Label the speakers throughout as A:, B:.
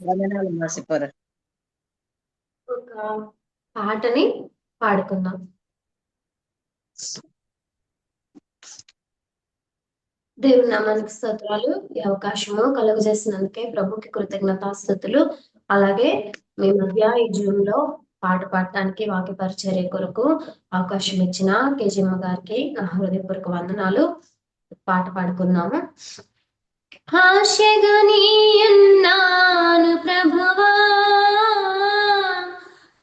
A: వందనాలమ్మా సిపోర.
B: ఒక పాటని పాడుకుందాం. దేవుని నామానికి స్తోత్రాలు. ఈ అవకాశము కలుగజేసినందుకే ప్రభుకి కృతజ్ఞతాస్తుతులు. అలాగే మీ మధ్య ఈ జూమ్ లో పాట పాడటానికి వాక్య పరిచర్య కొరకు అవకాశం ఇచ్చిన కేజీమ్మ గారికి నా హృదయపూర్వక వందనాలు. పాట పాడుకుందాము. ఆశగా నీయున్నాను ప్రభువా,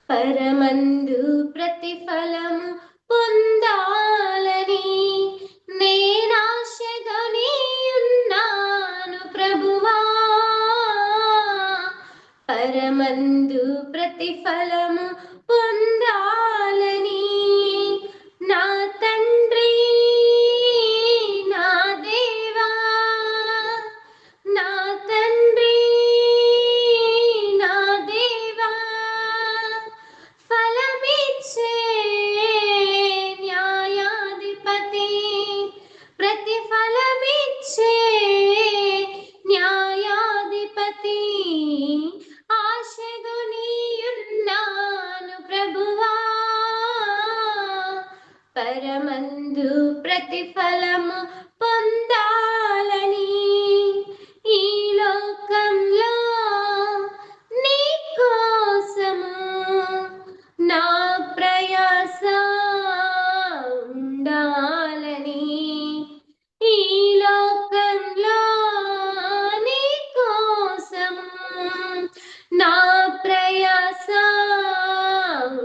B: పరమందు ప్రతిఫలము పొందాలని నేనాశగా నీయున్నాను ప్రభువా, పరమందు ప్రతిఫలము పొందాలని నా తండ్రి నా దేవా, నా తండ్రి నా దేవా, ఫలమిచ్చే న్యాయాధిపతి, ప్రతిఫలమిచ్చే న్యాయాధిపతి, ఆశగా నీయున్నాను ప్రభువా, పరమందు ప్రతిఫలము పొందాలని ఈ లోకంలో నీ కోసము నా ప్రయాస ఉండాలని, ఈ లోకంలో నీ కోసము నా ప్రయాస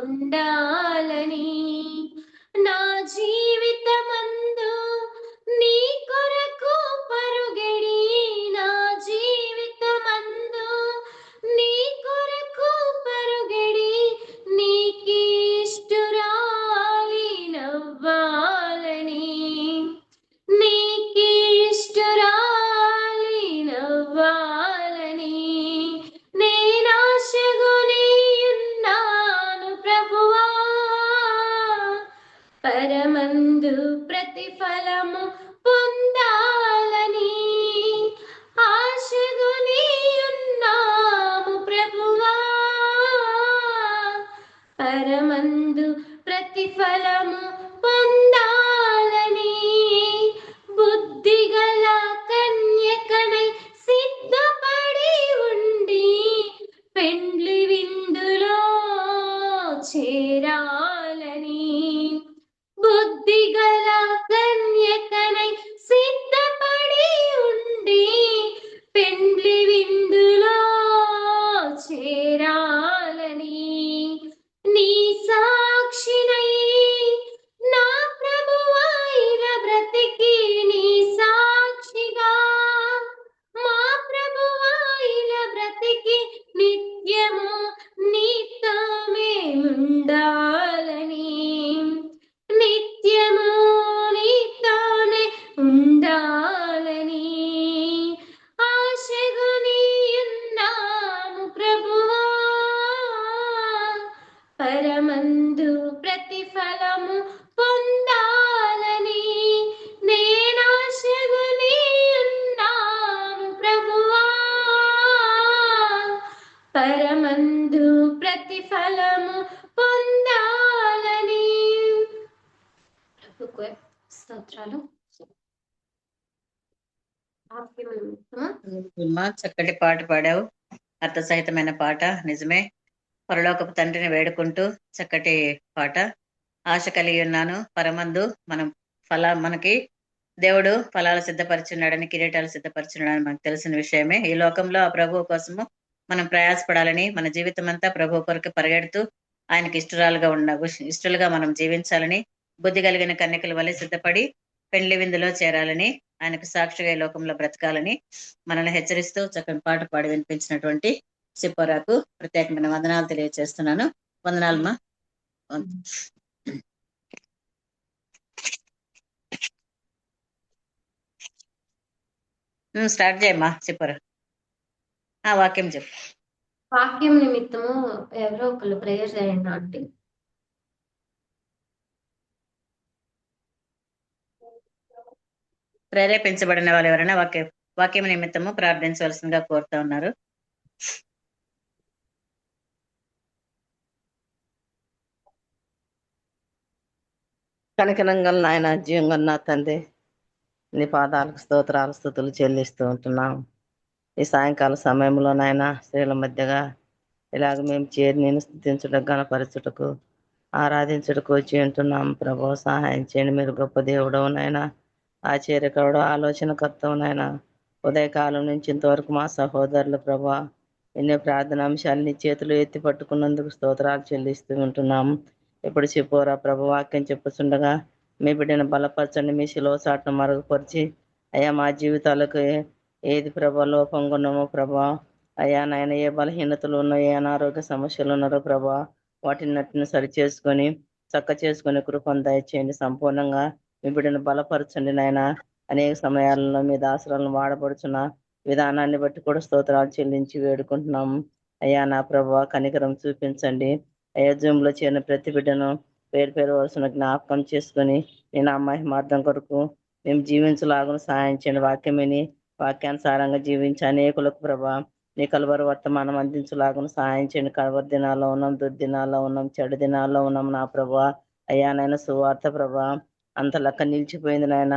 B: ఉండాలని, నా జీవితమందు నీ కొరకు పరుగెడి, నా జీవితమందు నీ కొరకు పరుగెడి నీకిష్టురాలి నవ్వాలని, నీకిష్టురాలి నవ్వాలని నేనాశగా నీయున్నాను ప్రభువా, పరమందు ప్రతిఫలము పొందాలని ఆశగా నీయున్నాము ప్రభువా, పరమందు ప్రతిఫలము పొందాలని బుద్ధిగల కన్యకనై సిద్ధపడి ఉండి పెండ్లి విందులో చేరాలని, బుద్ధిగల కన్యకనై సిద్ధపడి ఉండి పెండ్లి విందులో చేరాలని నీ సాక్షినై నా ప్రభువైన బ్రతికి, నీ సాక్షిగా మా ప్రభువైన బ్రతికి నిత్యము నీతో మేముండాలని, నిత్యము నీతోనే ఉండాలని ఆశగా నీయున్నాము ప్రభువా, పరమందు ప్రతిఫలము పొందాలని నేనాశగా నీయున్నాను ప్రభువా, పరమందు ప్రతిఫలము పొందాలని. ప్రభుకు స్తోత్రాలు.
A: చక్కటి పాట పాడావు, అర్థ సహితమైన పాట. నిజమే, పరలోకపు తండ్రిని వేడుకుంటూ చక్కటి పాట. ఆశ కలిగి ఉన్నాను పరమందు మనం మనకి దేవుడు ఫలాలు సిద్ధపరిచున్నాడని, కిరీటాలు సిద్ధపరిచున్నాడని మనకు తెలిసిన విషయమే. ఈ లోకంలో ఆ ప్రభువు కోసము మనం ప్రయాసపడాలని, మన జీవితం అంతా ప్రభువు కొరకు పరిగెడుతూ ఆయనకి ఇష్టలుగా మనం జీవించాలని, బుద్ధి కలిగిన కన్యకల వలె సిద్ధపడి పెండ్లి విందులో చేరాలని, ఆయనకు సాక్షిగా ఈ లోకంలో బ్రతకాలని మనల్ని హెచ్చరిస్తూ చక్కని పాట పాడి వినిపించినటువంటి సిప్పోరాకు ప్రత్యేకమైన వందనాలు తెలియజేస్తున్నాను. వందనాలమ్మా. స్టార్ట్ చేయమ్మా సిప్పోరా. వాక్యం చెప్పు.
B: వాక్యం నిమిత్తము ఎవరో ఒకళ్ళు ప్రేయర్ చేయండి ఆంటీ.
A: ప్రేరేపించబడిన వాళ్ళు ఎవరైనా వాక్యం నిమిత్తము ప్రార్థించవలసిందిగా కోరుతా ఉన్నారు.
C: కనికరంగల నాయన జీవంగా నా తండ్రి, నీ పాదాలకు స్తోత్రాలు స్తుతులు చెల్లిస్తూ ఉంటున్నాం. ఈ సాయంకాల సమయంలో నాయన స్త్రీల మధ్యగా ఇలాగ మేము చేరి నేను స్థుతించుటకు గణపరచుటకు ఆరాధించుటకు వచ్చి ఉంటున్నాం. ప్రభు సహాయం చేయండి. మీరు గొప్ప దేవుడవు నాయన, ఆశ్చర్యకరుడు, ఆలోచనకర్తవు నాయన. ఉదయకాలం నుంచి ఇంతవరకు మా సహోదరులు ప్రభా ఎన్నో ప్రార్థన అంశాలు నీ చేతులు ఎత్తి పట్టుకున్నందుకు స్తోత్రాలు చెల్లిస్తూ ఉంటున్నాము. ఇప్పుడు చెప్పోరా ప్రభు, వాక్యం చెప్పుచుండగా మీ బిడ్డను బలపరచండి, మీ శిలువ చాటును మరుగుపరిచి అయ్యా మా జీవితాలకు ఏది ప్రభా లోపంగా ఉన్నామో ప్రభా, అయ్యా నాయన ఏ బలహీనతలు ఉన్నాయో, ఏ అనారోగ్య సమస్యలు ఉన్నారో ప్రభా, వాటిని సరి చేసుకొని చక్క చేసుకొని కృపను దయచేయండి. సంపూర్ణంగా మీ బిడ్డను బలపరచండి నాయన. అనేక సమయాలలో మీ దాసరాలను వాడబడుచున్న విధానాన్ని బట్టి కూడా స్తోత్రాలు చెల్లించి వేడుకుంటున్నాము. అయ్యా నా ప్రభా కనికరం చూపించండి. అయ్యా జూమ్లో చేరిన ప్రతి బిడ్డను పేరు పేరు వరుసను జ్ఞాపకం చేసుకొని నేను ఆ మహిమార్థం కొరకు మేము జీవించలాగా సహాయం చేయండి. వాక్యమని వాక్యానుసారంగా జీవించి అనేకులకు ప్రభా నీ కలువరు వర్తమానం అందించలాగా సహాయం చేయండి. కలువరి దినాల్లో ఉన్నాం, దుర్దినాల్లో ఉన్నాం, చెడు దినాల్లో ఉన్నాం నా ప్రభా. అయ్యా నాయన సువార్త ప్రభా అంత లెక్క నిలిచిపోయింది నాయన.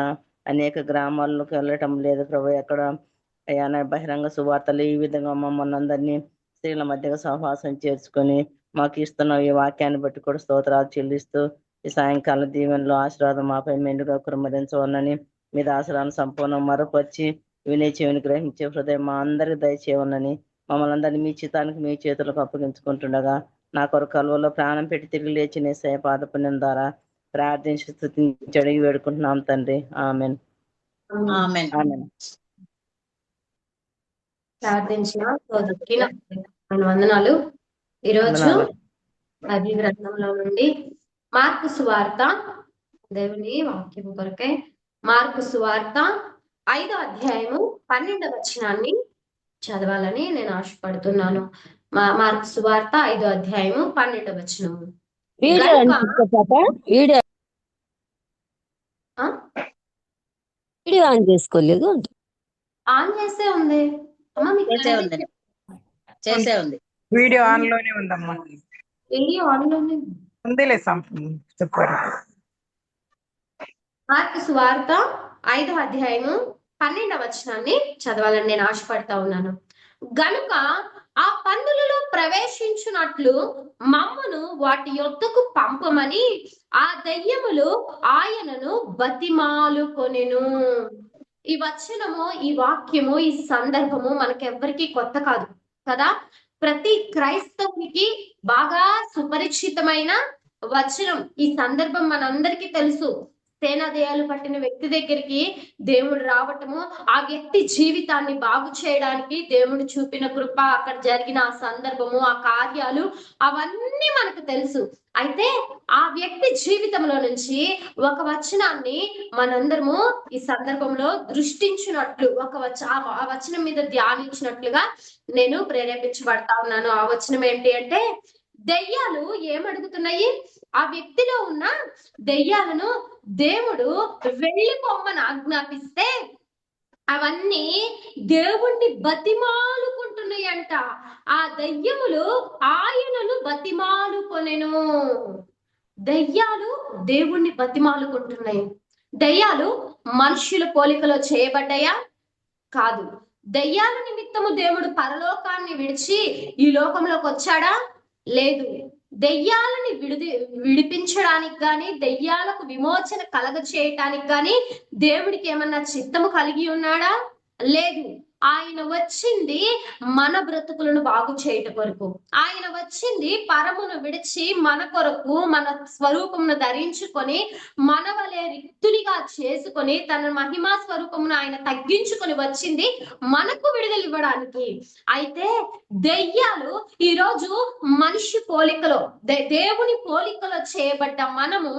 C: అనేక గ్రామాల్లోకి వెళ్ళటం లేదు ప్రభా. ఎక్కడ అయ్యా నాయన బహిరంగ సువార్తలు ఈ విధంగా మమ్మల్ని అందరినీ స్త్రీల మధ్యగా సహవాసం చేర్చుకొని మాకు ఇస్తున్న ఈ వాక్యాన్ని బట్టి కూడా స్తోత్రాలు చెల్లిస్తూ ఈ సాయంకాలం దీవెనలో ఆశీర్వాదం మాపై మెండుగా కురమరించవనని మీ దాసరాన్ని సంపూర్ణ మరపరిచి వినే చెవిని గ్రహించే హృదయం మా అందరికి దయచేయవనని మమ్మల్ని అందరినీ మీ చిత్తానికి మీ చేతులకు అప్పగించుకుంటుండగా నా కొరకు కలువలో ప్రాణం పెట్టి తిరిగి లేచి నీ సేవ పాదపుణ్యం ద్వారా ప్రార్థించి స్తుతించి అడిగి వేడుకుంటున్నాం తండ్రి. ఆమెన్.
A: ఆమేన్.
C: ఆమెన్.
B: ప్రార్థించిన సోదరికి నా వందనాలు. ఈరోజు
C: వందనాలు.
B: బైబిల్ గ్రంథంలో నుండి మార్కు సువార్త, దేవుని వాక్యం కొరకే మార్కు సువార్త 5వ అధ్యాయము 12వ వచనాన్ని చదవాలని నేను ఆశపడుతున్నాను. మార్కు సువార్త 5వ అధ్యాయము 12వ వచనము.
D: వీడియో ఆన్ చేసుకోలేదు,
B: ఆన్ చేసే ఉంది అమ్మా, మీకు
A: చేసే ఉంది.
E: వీడియో ఆన్ లోనే ఉందమ్మా.
B: వీడియో ఆన్ లోనే
E: ఉందిలే చెప్పారు.
B: మార్కు సువార్త 5వ అధ్యాయము 12వ వచనాన్ని చదవాలని నేను ఆశపడతా ఉన్నాను. గనుక ఆ పందులలో ప్రవేశించున్నట్లు మమ్మను వాటి యొద్దకు పంపమని ఆ దయ్యములు ఆయనను బతిమాలుకొనెను. ఈ వచనము, ఈ వాక్యము, ఈ సందర్భము మనకెవ్వరికి కొత్త కాదు కదా. ప్రతి క్రైస్తవునికి బాగా సుపరిచితమైన వచనం. ఈ సందర్భం మనందరికీ తెలుసు. సేనాదయాలు పట్టిన వ్యక్తి దగ్గరికి దేవుడు రావటము, ఆ వ్యక్తి జీవితాన్ని బాగు చేయడానికి దేవుడు చూపిన కృప, అక్కడ జరిగిన ఆ సందర్భము, ఆ కార్యాలు అవన్నీ మనకు తెలుసు. అయితే ఆ వ్యక్తి జీవితంలో నుంచి ఒక వచనాన్ని మనందరము ఈ సందర్భంలో దృష్టించినట్లు, ఆ వచనం మీద ధ్యానించినట్లుగా నేను ప్రేరేపించబడతా ఉన్నాను. ఆ వచనం ఏంటి అంటే, దెయ్యాలు ఏమడుగుతున్నాయి? ఆ వ్యక్తిలో ఉన్న దెయ్యాలను దేవుడు వెళ్ళిపోమ్మని ఆజ్ఞాపిస్తే అవన్నీ దేవుణ్ణి బతిమాలుకుంటున్నాయి అంట. ఆ దయ్యములు ఆయనను బతిమాలుకొనెను. దయ్యాలు దేవుణ్ణి బతిమాలుకుంటున్నాయి. దయ్యాలు మనుష్యుల పోలికలో చేయబడ్డాయా? కాదు. దయ్యాల నిమిత్తము దేవుడు పరలోకాన్ని విడిచి ఈ లోకంలోకి వచ్చాడా? లేదు. దెయ్యాలని విడిపించడానికి గాని, దెయ్యాలకు విమోచన కలగ చేయటానికి గాని దేవుడికి ఏమన్నా చిత్తము కలిగి ఉన్నాడా? లేదు. ఆయన వచ్చింది మన బ్రతుకులను బాగు చేయట కొరకు. ఆయన వచ్చింది పరమును విడిచి మన కొరకు, మన స్వరూపమును ధరించుకొని, మన వలె రిక్తునిగా చేసుకొని, తన మహిమా స్వరూపమును ఆయన తగ్గించుకొని వచ్చింది మనకు విడుదల ఇవ్వడానికి. అయితే దెయ్యాలు ఈరోజు మనిషి పోలికలో, దేవుని పోలికలో చేయబడ్డ మనము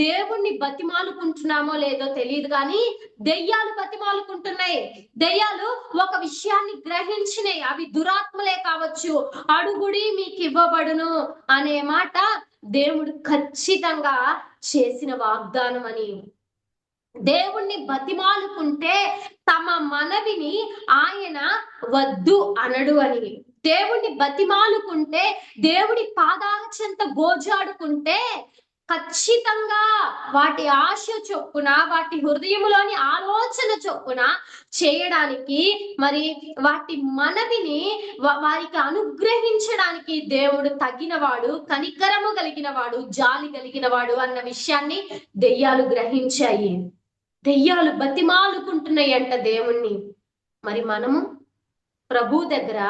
B: దేవుణ్ణి బతిమాలుకుంటున్నామో లేదో తెలియదు, కానీ దెయ్యాలు బతిమాలుకుంటున్నాయి. దెయ్యాలు ఒక విషయాన్ని గ్రహించినాయి. అవి దురాత్మలే కావచ్చు. అడుగుడి మీకు ఇవ్వబడును అనే మాట దేవుడు ఖచ్చితంగా చేసిన వాగ్దానం అని. దేవుణ్ణి బతిమాలుకుంటే తమ మనవిని ఆయన వద్దు అనడు అని. దేవుణ్ణి బతిమాలుకుంటే, దేవుడి పాదాల చెంత గోజాడుకుంటే ఖచ్చితంగా వాటి ఆశ చొప్పున, వాటి హృదయములోని ఆలోచన చొప్పున చేయడానికి, మరి వాటి మనవిని వారికి అనుగ్రహించడానికి దేవుడు తగినవాడు, కనికరము కలిగిన వాడు, జాలి కలిగిన వాడు అన్న విషయాన్ని దెయ్యాలు గ్రహించాయి. దెయ్యాలు బతిమాలుకుంటున్నాయంట దేవుణ్ణి. మరి మనము ప్రభు దగ్గర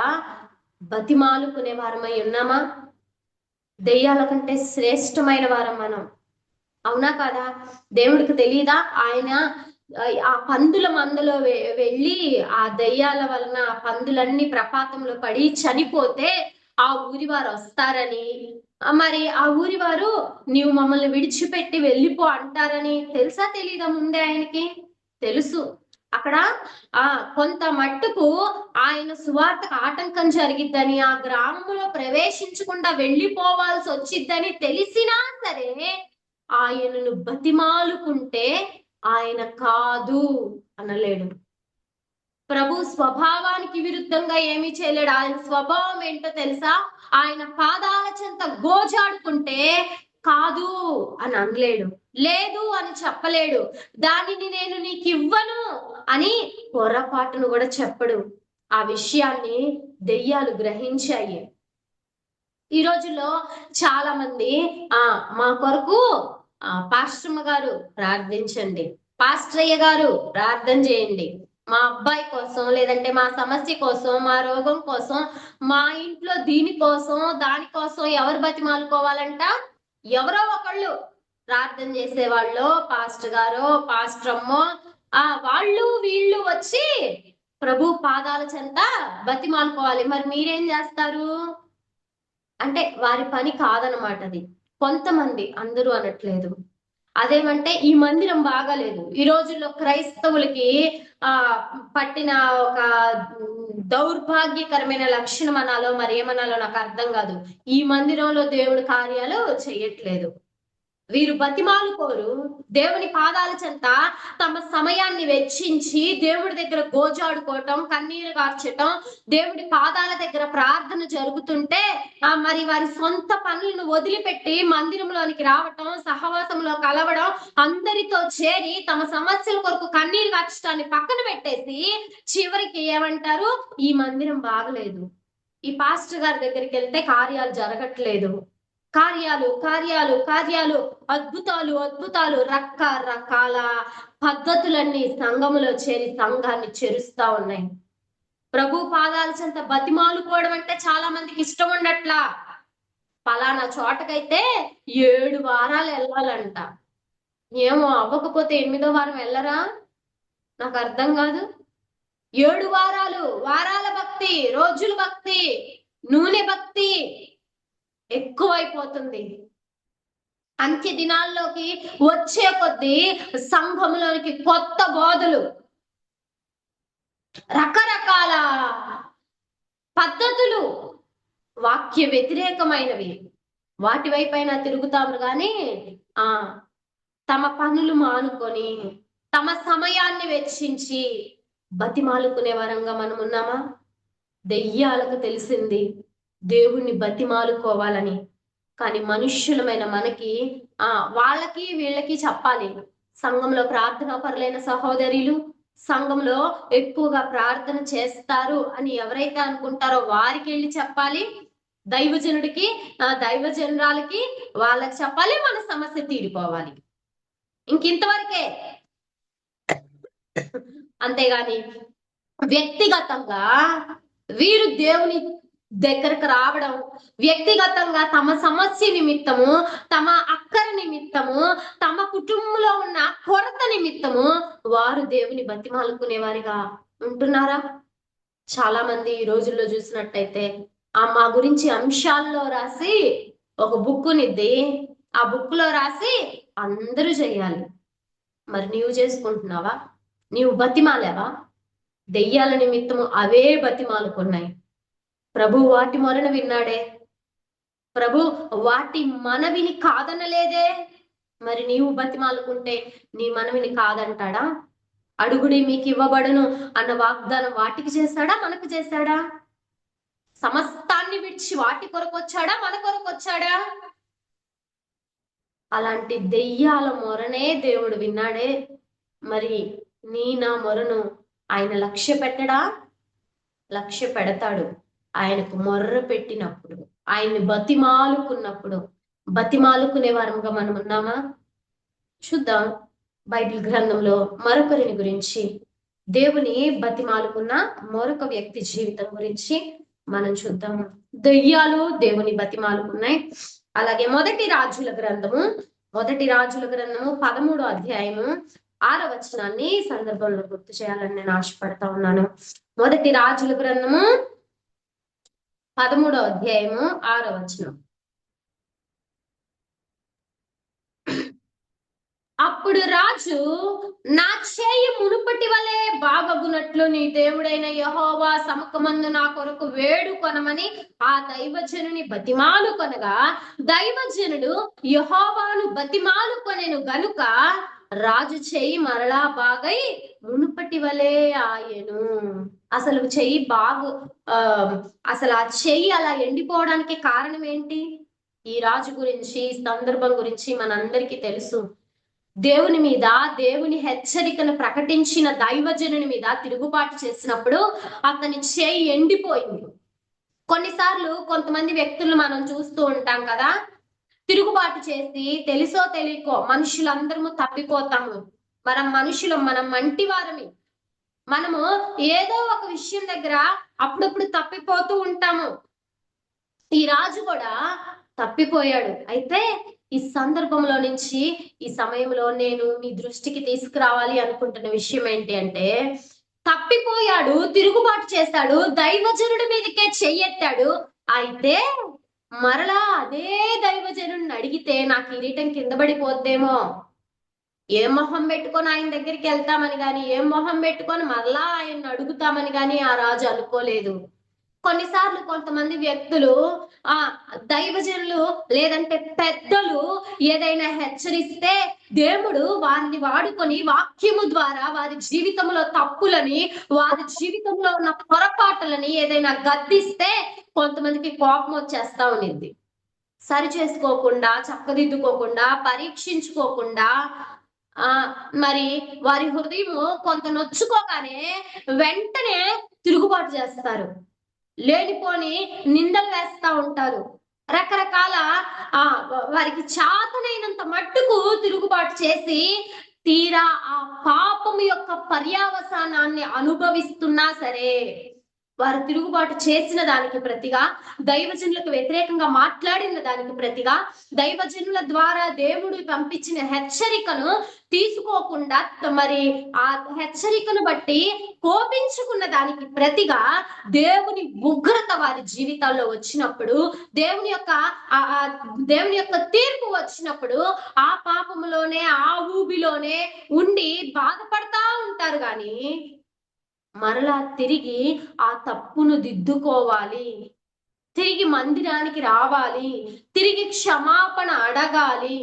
B: బతిమాలుకునే వారమై ఉన్నామా? దెయ్యాల కంటే శ్రేష్టమైన వారం మనం, అవునా కదా? దేవుడికి తెలియదా? ఆయన ఆ పందుల మందలో వెళ్ళి ఆ దెయ్యాల వలన ఆ పందులన్నీ ప్రపాతంలో పడి చనిపోతే ఆ ఊరి వారు వస్తారని, మరి ఆ ఊరి వారు నీవు మమ్మల్ని విడిచిపెట్టి వెళ్ళిపో అంటారని తెలుసా తెలీదా? ముందే ఆయనకి తెలుసు. అక్కడ కొంత మట్టుకు ఆయన సువార్తకు ఆటంకం జరిగిద్దని, ఆ గ్రామంలో ప్రవేశించకుండా వెళ్ళిపోవాల్సి వచ్చిద్దని తెలిసినా సరే ఆయనను బతిమాలుకుంటే ఆయన కాదు అనలేడు. ప్రభు స్వభావానికి విరుద్ధంగా ఏమీ చేయలేడు. ఆయన స్వభావం ఏంటో తెలుసా? ఆయన పాదాల చెంత గోజాడుకుంటే కాదు అని అనలేడు, లేదు అని చెప్పలేడు, దానిని నేను నీకు ఇవ్వను అని పొరపాటును కూడా చెప్పడు. ఆ విషయాన్ని దెయ్యాలు గ్రహించాయి. ఈ రోజుల్లో చాలా మంది మా కొరకు పాస్టర్మ గారు ప్రార్థించండి, పాస్టరయ్య గారు ప్రార్థన చేయండి, మా అబ్బాయి కోసం, లేదంటే మా సమస్య కోసం, మా రోగం కోసం, మా ఇంట్లో దీనికోసం దానికోసం ఎవరు బతిమాలుకోవాలంట? ఎవరో ఒకళ్ళు ప్రార్థన చేసేవాళ్ళు, పాస్టర్ గారో పాస్టరమ్మో, వాళ్ళు వీళ్ళు వచ్చి ప్రభు పాదాల చెంత బతిమాలుకోవాలి. మరి మీరేం చేస్తారు అంటే వారి పని కాదనమాట అది. కొంతమంది, అందరూ అనట్లేదు. అదేమంటే ఈ మందిరం బాగాలేదు. ఈ రోజుల్లో క్రైస్తవులకి పట్టిన ఒక దౌర్భాగ్యకరమైన లక్షణం అనాలో మరి ఏమనాలో నాకు అర్థం కాదు. ఈ మందిరంలో దేవుడి కార్యాలు చేయట్లేదు. వీరు బతిమాలుకోరు, దేవుని పాదాల చెంత తమ సమయాన్ని వెచ్చించి దేవుడి దగ్గర గోజాడుకోవటం, కన్నీరు కార్చటం, దేవుడి పాదాల దగ్గర ప్రార్థన జరుగుతుంటే మరి వారి సొంత పనులను వదిలిపెట్టి మందిరంలోనికి రావటం, సహవాసంలో కలవడం, అందరితో చేరి తమ సమస్యల కొరకు కన్నీరు కార్చటాన్ని పక్కన పెట్టేసి చివరికి ఏమంటారు? ఈ మందిరం బాగలేదు, ఈ పాస్టర్ గారి దగ్గరికి వెళ్తే కార్యాలు జరగట్లేదు, కార్యాలు కార్యాలు కార్యాలు, అద్భుతాలు అద్భుతాలు, రకరకాల పద్ధతులన్నీ సంఘములో చేరి సంఘాన్ని చెరుస్తా ఉన్నాయి. ప్రభు పాదాల చెంత బతిమాలుకోవడం అంటే చాలా మందికి ఇష్టం ఉండట్లా. పలానా చోటకైతే 7 వారాలు వెళ్ళాలంట. ఏమో అవ్వకపోతే 8వ వారం వెళ్ళరా? నాకు అర్థం కాదు. 7 వారాలు, వారాల భక్తి, రోజుల భక్తి, నూనె భక్తి ఎక్కువైపోతుంది. అంత్య దినాల్లోకి వచ్చే కొద్దీ సంఘంలోనికి కొత్త బోధలు, రకరకాల పద్ధతులు, వాక్య వ్యతిరేకమైనవి, వాటి వైపైనా తిరుగుతాము కానీ తమ పనులు మానుకొని తమ సమయాన్ని వెచ్చించి బతిమాలుకునే వరంగా మనం ఉన్నామా? దెయ్యాలకు తెలిసింది దేవుణ్ణి బతిమాలుకోవాలని, కానీ మనుష్యులమైన మనకి వాళ్ళకి వీళ్ళకి చెప్పాలి. సంఘంలో ప్రార్థనా పరులైన సహోదరులు, సంఘంలో ఎక్కువగా ప్రార్థన చేస్తారు అని ఎవరైతే అనుకుంటారో వారికి వెళ్ళి చెప్పాలి. దైవజనుడికి, దైవజనురాలకి వాళ్ళకి చెప్పాలి, మన సమస్య తీరిపోవాలి. ఇంకింతవరకే. అంతేగాని వ్యక్తిగతంగా వీరు దేవుని దగ్గరకు రావడం, వ్యక్తిగతంగా తమ సమస్య నిమిత్తము, తమ అక్కర నిమిత్తము, తమ కుటుంబంలో ఉన్న కొరత నిమిత్తము వారు దేవుని బతిమాలుకునే వారిగా ఉంటున్నారా? చాలా మంది ఈ రోజుల్లో చూసినట్టయితే మా గురించి అంశాల్లో రాసి ఒక బుక్ నిద్ది, ఆ బుక్ లో రాసి అందరూ చేయాలి. మరి నీవు చేసుకుంటున్నావా? నీవు బతిమాలేవా? దెయ్యాల నిమిత్తము అవే బతిమాలుకున్నాయి. ప్రభు వాటి మొరను విన్నాడే, ప్రభు వాటి మనవిని కాదనలేదే. మరి నీవు బతిమాలుకుంటే నీ మనవిని కాదంటాడా? అడుగుడి మీకు ఇవ్వబడును అన్న వాగ్దానం వాటికి చేశాడా, మనకు చేశాడా? సమస్తాన్ని విడిచి వాటి కొరకు వచ్చాడా, మన కొరకు వచ్చాడా? అలాంటి దెయ్యాల మొరనే దేవుడు విన్నాడే. మరి నా మొరను ఆయన లక్ష్య పెట్టడా? లక్ష్య పెడతాడు. ఆయనకు మొర్ర పెట్టినప్పుడు, ఆయన్ని బతిమాలుకున్నప్పుడు. బతిమాలుకునే వారంగా మనం ఉన్నామా? చూద్దాం బైబిల్ గ్రంథంలో మరొకరిని గురించి, దేవుని బతిమాలుకున్న మరొక వ్యక్తి జీవితం గురించి మనం చూద్దాం. దెయ్యాలు దేవుని బతిమాలుకున్నాయి. అలాగే మొదటి రాజుల గ్రంథము 13వ అధ్యాయము 6వ వచనాన్ని ఈ సందర్భంలో గుర్తు చేయాలని నేను ఆశపడతా ఉన్నాను. మొదటి రాజుల గ్రంథము 13వ అధ్యాయము 6వ వచనం. అప్పుడు రాజు, నా చేయి మునుపటి వలె బాగగునట్లు నీ దేవుడైన యెహోవా సముఖమందు నా కొరకు వేడుకొనమని ఆ దైవజనుని బతిమాలుకొనగా, దైవజనుడు యెహోవాను బతిమాలుకొనెను గనుక రాజు చెయ్యి మరలా బాగై మునుపటి వలె ఆయెను. అసలు చెయ్యి అసలు ఆ చెయ్యి అలా ఎండిపోవడానికి కారణం ఏంటి? ఈ రాజు గురించి, ఈ సందర్భం గురించి మనందరికీ తెలుసు. దేవుని మీద, దేవుని హెచ్చరికను ప్రకటించిన దైవజనుని మీద తిరుగుబాటు చేసినప్పుడు అతని చేయి ఎండిపోయింది. కొన్నిసార్లు కొంతమంది వ్యక్తులను మనం చూస్తూ ఉంటాం కదా, తిరుగుబాటు చేసి తెలుసో తెలియకో మనుషులందరము తప్పిపోతాము. మనం మంటి వారమి. మనము ఏదో ఒక విషయం దగ్గర అప్పుడప్పుడు తప్పిపోతూ ఉంటాము. ఈ రాజు కూడా తప్పిపోయాడు. అయితే ఈ సందర్భంలో నుంచి, ఈ సమయంలో నేను మీ దృష్టికి తీసుకురావాలి అనుకుంటున్న విషయం ఏంటి అంటే, తప్పిపోయాడు, తిరుగుబాటు చేశాడు, దైవజనుడి మీదకే చెయ్యెత్తాడు. అయితే మరలా అదే దైవజనుడిని అడిగితే నా కిరీటం కింద పడిపోద్దేమో, ఏం మొహం పెట్టుకొని ఆయన దగ్గరికి వెళ్తామని గాని, ఏం మొహం పెట్టుకొని మరలా ఆయన్ని అడుగుతామని గాని ఆ రాజు అనుకోలేదు. కొన్నిసార్లు కొంతమంది వ్యక్తులు, దైవజనులు లేదంటే పెద్దలు ఏదైనా హెచ్చరిస్తే దేవుడు వారిని వాడుకొని వాక్యము ద్వారా వారి జీవితంలో తప్పులని, వారి జీవితంలో ఉన్న పొరపాటులని ఏదైనా గద్దిస్తే కొంతమందికి కోపం వచ్చేస్తా ఉన్నింది. సరి చేసుకోకుండా, చక్కదిద్దుకోకుండా, పరీక్షించుకోకుండా, మరి వారి హృదయము కొంత నొచ్చుకోగానే వెంటనే తిరుగుబాటు చేస్తారు. లేనిపోని నిందలు వేస్తా ఉంటారు. రకరకాల వారికి చాతనైనంత మట్టుకు తిరుగుబాటు చేసి తీరా ఆ పాపం యొక్క పర్యావసానాన్ని అనుభవిస్తున్నా సరే, వారు తిరుగుబాటు చేసిన దానికి ప్రతిగా, దైవజనులకు వ్యతిరేకంగా మాట్లాడిన దానికి ప్రతిగా, దైవజనుల ద్వారా దేవుడు పంపించిన హెచ్చరికను తీసుకోకుండా, మరి ఆ హెచ్చరికను బట్టి కోపించుకున్న దానికి ప్రతిగా దేవుని ఉగ్రత వారి జీవితాల్లో వచ్చినప్పుడు, దేవుని యొక్క తీర్పు వచ్చినప్పుడు ఆ పాపములోనే, ఆ ఊబిలోనే ఉండి బాధపడతా ఉంటారు. కానీ మరలా తిరిగి ఆ తప్పును దిద్దుకోవాలి, తిరిగి మందిరానికి రావాలి, తిరిగి క్షమాపణ అడగాలి,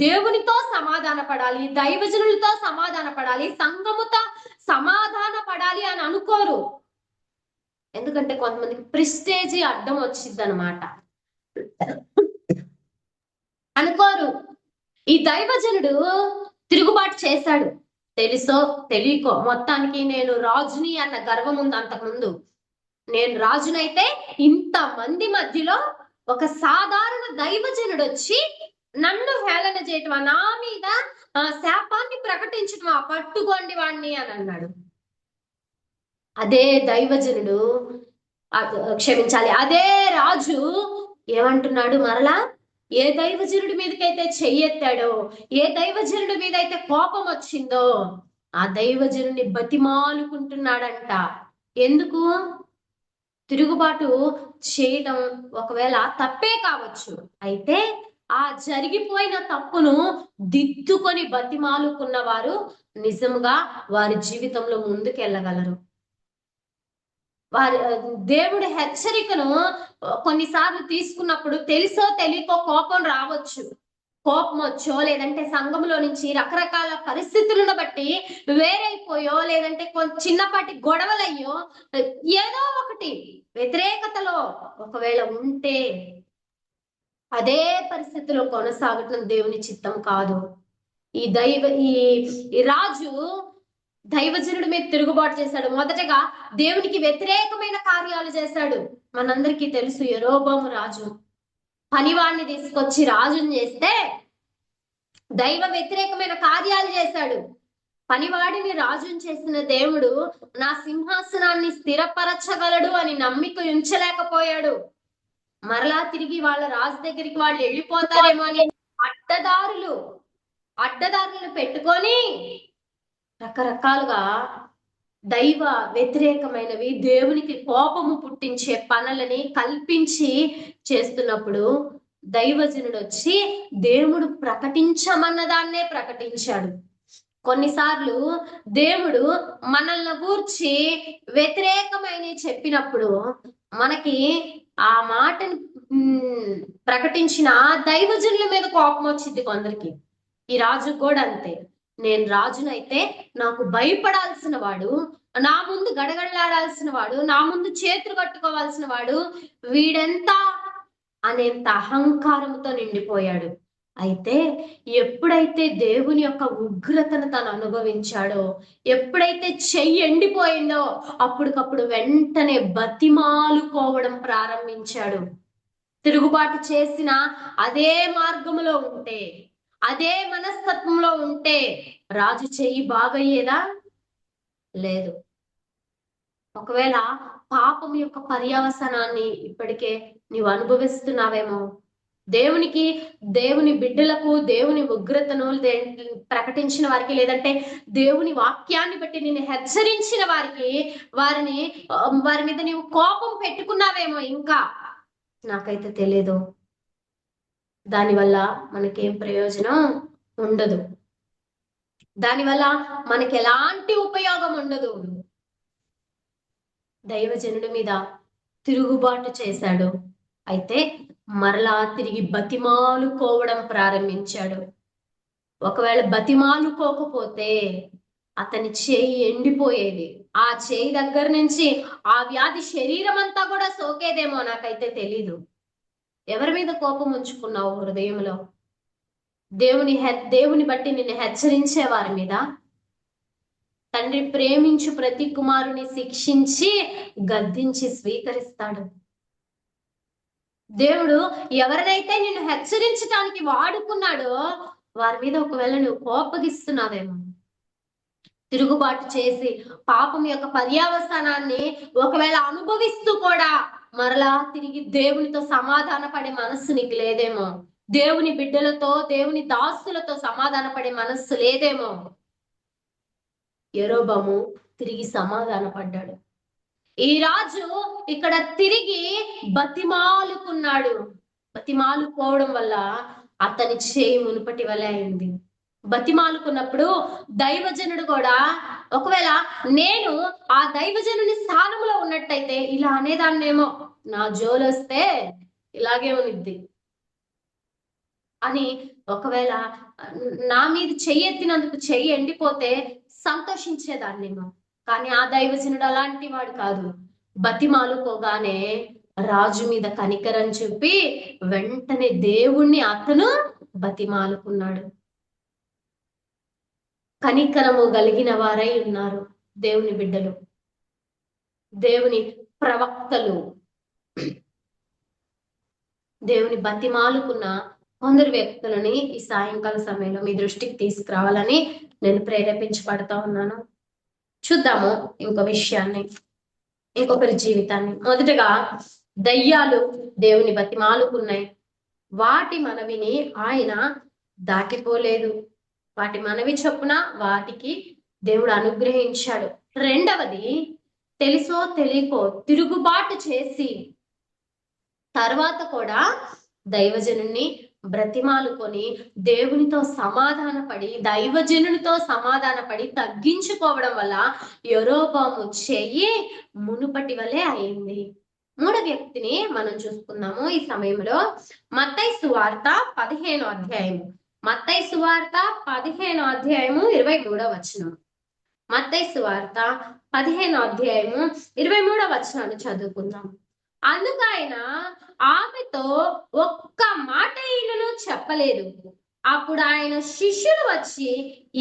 B: దేవునితో సమాధాన పడాలి, దైవజనులతో సమాధాన పడాలి, సంఘముతో సమాధాన పడాలి అని అనుకోరు. ఎందుకంటే కొంతమందికి ప్రెస్టేజీ అడ్డం వచ్చింది అనమాట, అనుకోరు. ఈ దైవజనుడు తిరుగుబాటు చేశాడు, తెలుసో తెలియకో. మొత్తానికి నేను రాజుని అన్న గర్వం ఉంది. అంతకుముందు నేను రాజునైతే ఇంతమంది మధ్యలో ఒక సాధారణ దైవజనుడు వచ్చి నన్ను హేళన చేయటమా, నా మీద శాపాన్ని ప్రకటించటమా, పట్టుకోండి వాణ్ణి అని అన్నాడు. అదే దైవజనుడు, క్షమించాలి, అదే రాజు ఏమంటున్నాడు? మరలా ఏ దైవజనుడి మీదకైతే చెయ్యెత్తాడో, ఏ దైవజనుడి మీద అయితే కోపం వచ్చిందో ఆ దైవజనుడిని బతిమాలుకుంటున్నాడంట. ఎందుకు? తిరుగుబాటు చేయటం ఒకవేళ తప్పే కావచ్చు, అయితే ఆ జరిగిపోయిన తప్పును దిద్దుకొని బతిమాలుకున్న వారు నిజంగా వారి జీవితంలో ముందుకెళ్ళగలరు. వారి దేవుడి హెచ్చరికను కొన్నిసార్లు తీసుకున్నప్పుడు తెలుసో తెలియకో కోపం రావచ్చు. కోపం వచ్చో, లేదంటే సంఘంలో నుంచి రకరకాల పరిస్థితులను బట్టి వేరైపోయో, లేదంటే చిన్నపాటి గొడవలయ్యో, ఏదో ఒకటి వ్యతిరేకతలో ఒకవేళ ఉంటే అదే పరిస్థితిలో కొనసాగటం దేవుని చిత్తం కాదు. ఈ ఈ రాజు దైవజనుడి మీద తిరుగుబాటు చేశాడు. మొదటగా దేవునికి వ్యతిరేకమైన కార్యాలు చేశాడు. మనందరికీ తెలుసు యెరోబోము రాజు పనివాడిని తీసుకొచ్చి రాజుని చేస్తే దైవ వ్యతిరేకమైన కార్యాలు చేశాడు. పనివాడిని రాజుని చేసిన దేవుడు నా సింహాసనాన్ని స్థిరపరచగలడు అని నమ్మిక ఉంచలేకపోయాడు. మరలా తిరిగి వాళ్ళ రాజు దగ్గరికి వాళ్ళు వెళ్ళిపోతారేమో అని అడ్డదారులను పెట్టుకొని రకరకాలుగా దైవ వ్యతిరేకమైనవి, దేవునికి కోపము పుట్టించే పనులని కల్పించి చేస్తున్నప్పుడు దైవజనుడు వచ్చి దేవుడు ప్రకటించమన్నదాన్నే ప్రకటించాడు. కొన్నిసార్లు దేవుడు మనల్ని గూర్చి వ్యతిరేకమైన చెప్పినప్పుడు మనకి ఆ మాటను ప్రకటించిన దైవజనుల మీద కోపం వచ్చింది కొందరికి. ఈ రాజు కూడా అంతే. నేను రాజునైతే నాకు భయపడాల్సిన వాడు, నా ముందు గడగడలాడాల్సిన వాడు, నా ముందు చేతులు కట్టుకోవాల్సిన వాడు వీడెంత అనేంత అహంకారంతో నిండిపోయాడు. అయితే ఎప్పుడైతే దేవుని యొక్క ఉగ్రతను తను అనుభవించాడో, ఎప్పుడైతే చెయ్యి ఎండిపోయిందో అప్పటికప్పుడు వెంటనే బతిమాలుకోవడం ప్రారంభించాడు. తిరుగుబాటు చేసిన అదే మార్గంలో ఉంటే, అదే మనస్తత్వంలో ఉంటే రాజు చెయ్యి బాగయ్యేదా? లేదు. ఒకవేళ పాపం యొక్క పర్యవసానాన్ని ఇప్పటికే నీవు అనుభవిస్తున్నావేమో, దేవుని బిడ్డలకు దేవుని ఉగ్రతను ప్రకటించిన వారికి, లేదంటే దేవుని వాక్యాన్ని బట్టి నిన్ను హెచ్చరించిన వారికి వారి మీద నీవు కోపం పెట్టుకున్నావేమో. ఇంకా నాకైతే తెలియదు. దానివల్ల మనకేం ప్రయోజనం ఉండదు. దానివల్ల మనకి ఎలాంటి ఉపయోగం ఉండదు. దైవజనుడి మీద తిరుగుబాటు చేశాడు. అయితే మరలా తిరిగి బతిమాలుకోవడం ప్రారంభించాడు. ఒకవేళ బతిమాలుకోకపోతే అతని చేయి ఎండిపోయేది. ఆ చేయి దగ్గర నుంచి ఆ వ్యాధి శరీరం అంతా కూడా సోకేదేమో, నాకైతే తెలీదు. ఎవరి మీద కోపం ఉంచుకున్నావు హృదయంలో? దేవుని బట్టి నిన్ను హెచ్చరించే వారి మీద? తండ్రి ప్రేమించు ప్రతి కుమారుని శిక్షించి గద్దించి స్వీకరిస్తాడు. దేవుడు ఎవరినైతే నిన్ను హెచ్చరించడానికి వాడుకున్నాడో వారి మీద ఒకవేళ నువ్వు కోపగిస్తున్నావేమో, తిరుగుబాటు చేసి పాపం యొక్క పర్యవసానాన్ని ఒకవేళ అనుభవిస్తూ కూడా మరలా తిరిగి దేవునితో సమాధాన పడే మనస్సు నీకు లేదేమో, దేవుని బిడ్డలతో దేవుని దాసులతో సమాధాన పడే మనస్సు లేదేమో. యెరోబోము తిరిగి సమాధాన పడ్డాడు. ఈ రాజు ఇక్కడ తిరిగి బతిమాలుకున్నాడు. బతిమాలుకోవడం వల్ల అతని చేయి మునుపటి వలె అయింది. బతిమాలుకున్నప్పుడు దైవజనుడు కూడా, ఒకవేళ నేను ఆ దైవజనుని స్థానంలో ఉన్నట్టయితే ఇలా అనేదాన్నేమో, నా జోలొస్తే ఇలాగే ఉనిద్ది అని, ఒకవేళ నా మీద చెయ్యి ఎత్తినందుకు చెయ్యి ఎండిపోతే సంతోషించేదాన్నేమో. కానీ ఆ దైవజనుడు అలాంటి వాడు కాదు. బతిమాలుకోగానే రాజు మీద కనికరం చూపి వెంటనే దేవుణ్ణి అతను బతిమాలుకున్నాడు. కనికరము కలిగిన వారై ఉన్నారు దేవుని బిడ్డలు, దేవుని ప్రవక్తలు. దేవుని బతిమాలుకున్న కొందరు వ్యక్తులని ఈ సాయంకాల సమయంలో మీ దృష్టికి తీసుకురావాలని నేను ప్రేరేపించబడతా ఉన్నాను. చూద్దాము ఇంకో విషయాన్ని, ఇంకొకరి జీవితాన్ని. మొదటగా దయ్యాలు దేవుని బతిమాలుకున్నాయి. వాటి మనవిని ఆయన దాటిపోలేదు. వాటి మనవి చొప్పున వాటికి దేవుడు అనుగ్రహించాడు. రెండవది, తెలుసో తెలియకో తిరుగుబాటు చేసి తర్వాత కూడా దైవజనుని బ్రతిమాలుకొని దేవునితో సమాధానపడి, దైవజనునితో సమాధానపడి తగ్గించుకోవడం వల్ల యెరోబోము చెయ్యి మునుపటి వలె అయింది. మూడో వ్యక్తిని మనం చూసుకుందాము ఈ సమయంలో. మత్తయి సువార్త 15వ అధ్యాయము. మత్తయి సువార్త 15వ అధ్యాయము 23వ వచనం. మత్తయి సువార్త 15వ అధ్యాయము 23వ వచనాన్ని చదువుకుందాం. అందుకు ఆయన ఆమెతో ఒక్క మాట చెప్పలేదు. అప్పుడు ఆయన శిష్యులు వచ్చి,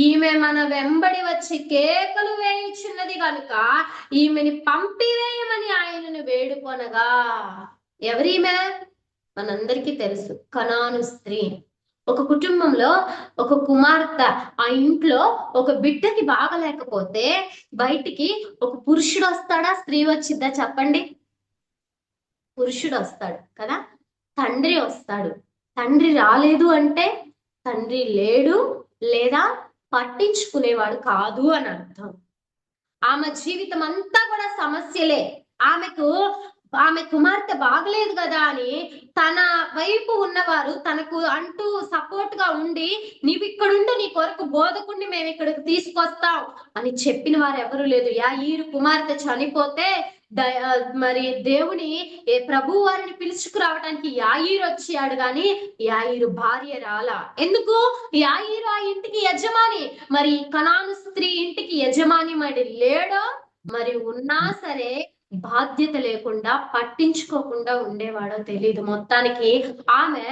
B: ఈమె మన వెంబడి వచ్చి కేకలు వేయుచున్నది కనుక ఈమెని పంపివేయమని ఆయనను వేడుకొనగా. ఎవరీమె? మనందరికీ తెలుసు, కనాను స్త్రీ. ఒక కుటుంబంలో ఒక కుమార్తె, ఆ ఇంట్లో ఒక బిడ్డకి బాగలేకపోతే బయటికి ఒక పురుషుడు వస్తాడా, స్త్రీ వచ్చిద్దా చెప్పండి? పురుషుడు వస్తాడు కదా, తండ్రి వస్తాడు. తండ్రి రాలేదు అంటే తండ్రి లేడు లేదా పట్టించుకునేవాడు కాదు అని అర్థం. ఆమె జీవితం అంతా కూడా సమస్యలే. ఆమె కుమార్తె బాగలేదు కదా అని తన వైపు ఉన్నవారు తనకు అంటూ సపోర్ట్ గా ఉండి, నీవు ఇక్కడుండు, నీ కొరకు బోధకుడిని మేము ఇక్కడికి తీసుకొస్తాం అని చెప్పిన వారు ఎవరు లేదు. యాయీరు కుమార్తె చనిపోతే మరి దేవుని ప్రభు వారిని పిలుచుకురావడానికి యాయీరు వచ్చాడు, గాని యాయీరు భార్య రాలా. ఎందుకు? యాయీరు ఆ ఇంటికి యజమాని, మరి కనాను స్త్రీ ఇంటికి యజమాని మరి లేడో, మరి ఉన్నా సరే బాధ్యత లేకుండా పట్టించుకోకుండా ఉండేవాడో తెలియదు. మొత్తానికి ఆమె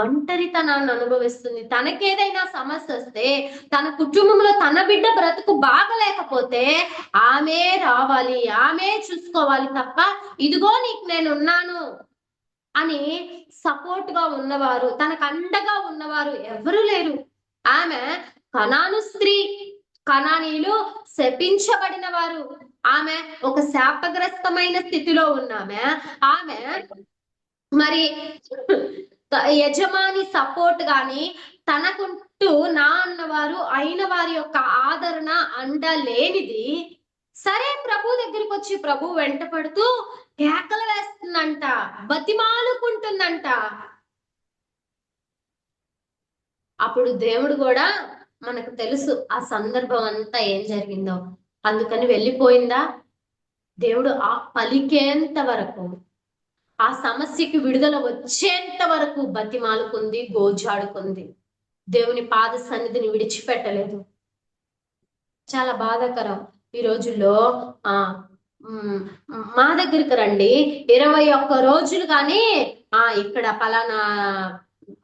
B: ఒంటరితనాన్ని అనుభవిస్తుంది. తనకేదైనా సమస్య వస్తే, తన కుటుంబంలో తన బిడ్డ బ్రతుకు బాగలేకపోతే ఆమె రావాలి, ఆమె చూసుకోవాలి తప్ప, ఇదిగో నీకు నేను ఉన్నాను అని సపోర్ట్ గా ఉన్నవారు, తనకు అండగా ఉన్నవారు ఎవరు లేరు. ఆమె కనాను స్త్రీ, కనానీయులు శపించబడిన వారు. ఆమె ఒక శాపగ్రస్తమైన స్థితిలో ఉన్నామె. ఆమె మరి యజమాని సపోర్ట్ గాని, తనకుంటూ నా అన్నవారు అయిన వారి యొక్క ఆదరణ అండ లేనిది. సరే, ప్రభు దగ్గరికి వచ్చి ప్రభు వెంట పడుతూ కేకలు వేస్తుందంట, బతిమాలుకుంటుందంట. అప్పుడు దేవుడు కూడా, మనకు తెలుసు ఆ సందర్భం అంతా ఏం జరిగిందో. అందుకని వెళ్ళిపోయిందా? దేవుడు ఆ పలికేంత వరకు, ఆ సమస్యకి విడుదల వచ్చేంత వరకు బతిమాలుకుంది, గోజాడుకుంది. దేవుని పాద సన్నిధిని విడిచిపెట్టలేదు. చాలా బాధాకరం. ఈ రోజుల్లో మా దగ్గరికి రండి, 21 రోజులు కానీ ఇక్కడ పలానా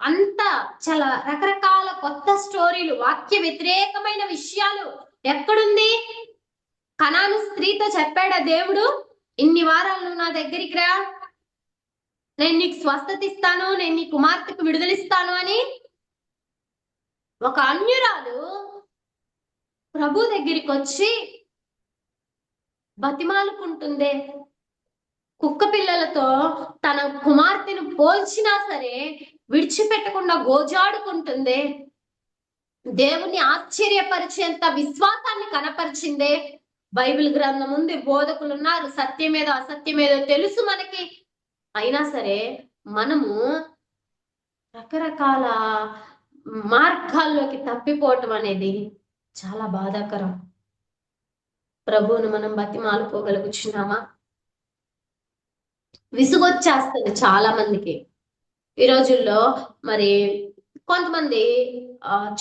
B: అంతా చాలా రకరకాల కొత్త స్టోరీలు, వాక్య వ్యతిరేకమైన విషయాలు. ఎక్కడుంది? కనాను స్త్రీతో చెప్పాడా దేవుడు, ఇన్ని వారాలు నువ్వు నా దగ్గరికి రా, నేను నీకు స్వస్థత ఇస్తాను, నేను నీ కుమార్తెకు విడుదలిస్తాను అని? ఒక అన్యురాలు ప్రభు దగ్గరికి వచ్చి బతిమాలుకుంటుందే, కుక్క పిల్లలతో తన కుమార్తెను పోల్చినా సరే విడిచిపెట్టకుండా గోజాడుకుంటుందే, దేవుని ఆశ్చర్యపరిచేంత విశ్వాసాన్ని కనపరిచిందే. బైబిల్ గ్రంథం ఉంది, బోధకులు ఉన్నారు, సత్యమేదో అసత్యమేదో తెలుసు మనకి. అయినా సరే మనము రకరకాల మార్గాల్లోకి తప్పిపోవటం అనేది చాలా బాధాకరం. ప్రభువును మనం బతిమాలుకోగలుగుచున్నామా? విసుగొచ్చేస్తుంది చాలా మందికి ఈ రోజుల్లో. మరి కొంతమంది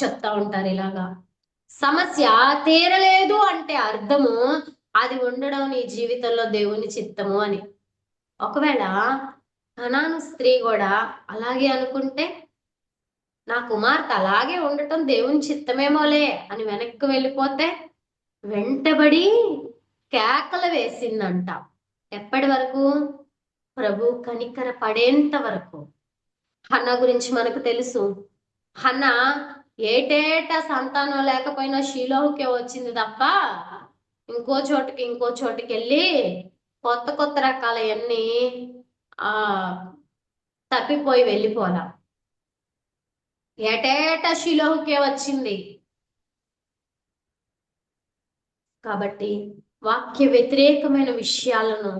B: చెప్తా ఉంటారు ఇలాగా, సమస్య తీరలేదు అంటే అర్థము అది ఉండడం నీ జీవితంలో దేవుని చిత్తము అని. ఒకవేళ కనాను స్త్రీ కూడా అలాగే అనుకుంటే, నా కుమార్తె అలాగే ఉండటం దేవుని చిత్తమేమోలే అని వెనక్కి వెళ్ళిపోతే, వెంటబడి కేకలు వేసిందంట. ఎప్పటి వరకు? ప్రభు కనికర పడేంత వరకు. హన్నా గురించి మనకు తెలుసు. హన్నా ఏటేటా సంతానం లేకపోయినా షీలోహుకే వచ్చింది తప్ప ఇంకో చోటుకి వెళ్ళి కొత్త కొత్త రకాలన్నీ తప్పిపోయి వెళ్ళిపోలా. ఏటేటా షీలోహుకే వచ్చింది. కాబట్టి వాక్య వ్యతిరేకమైన విషయాలను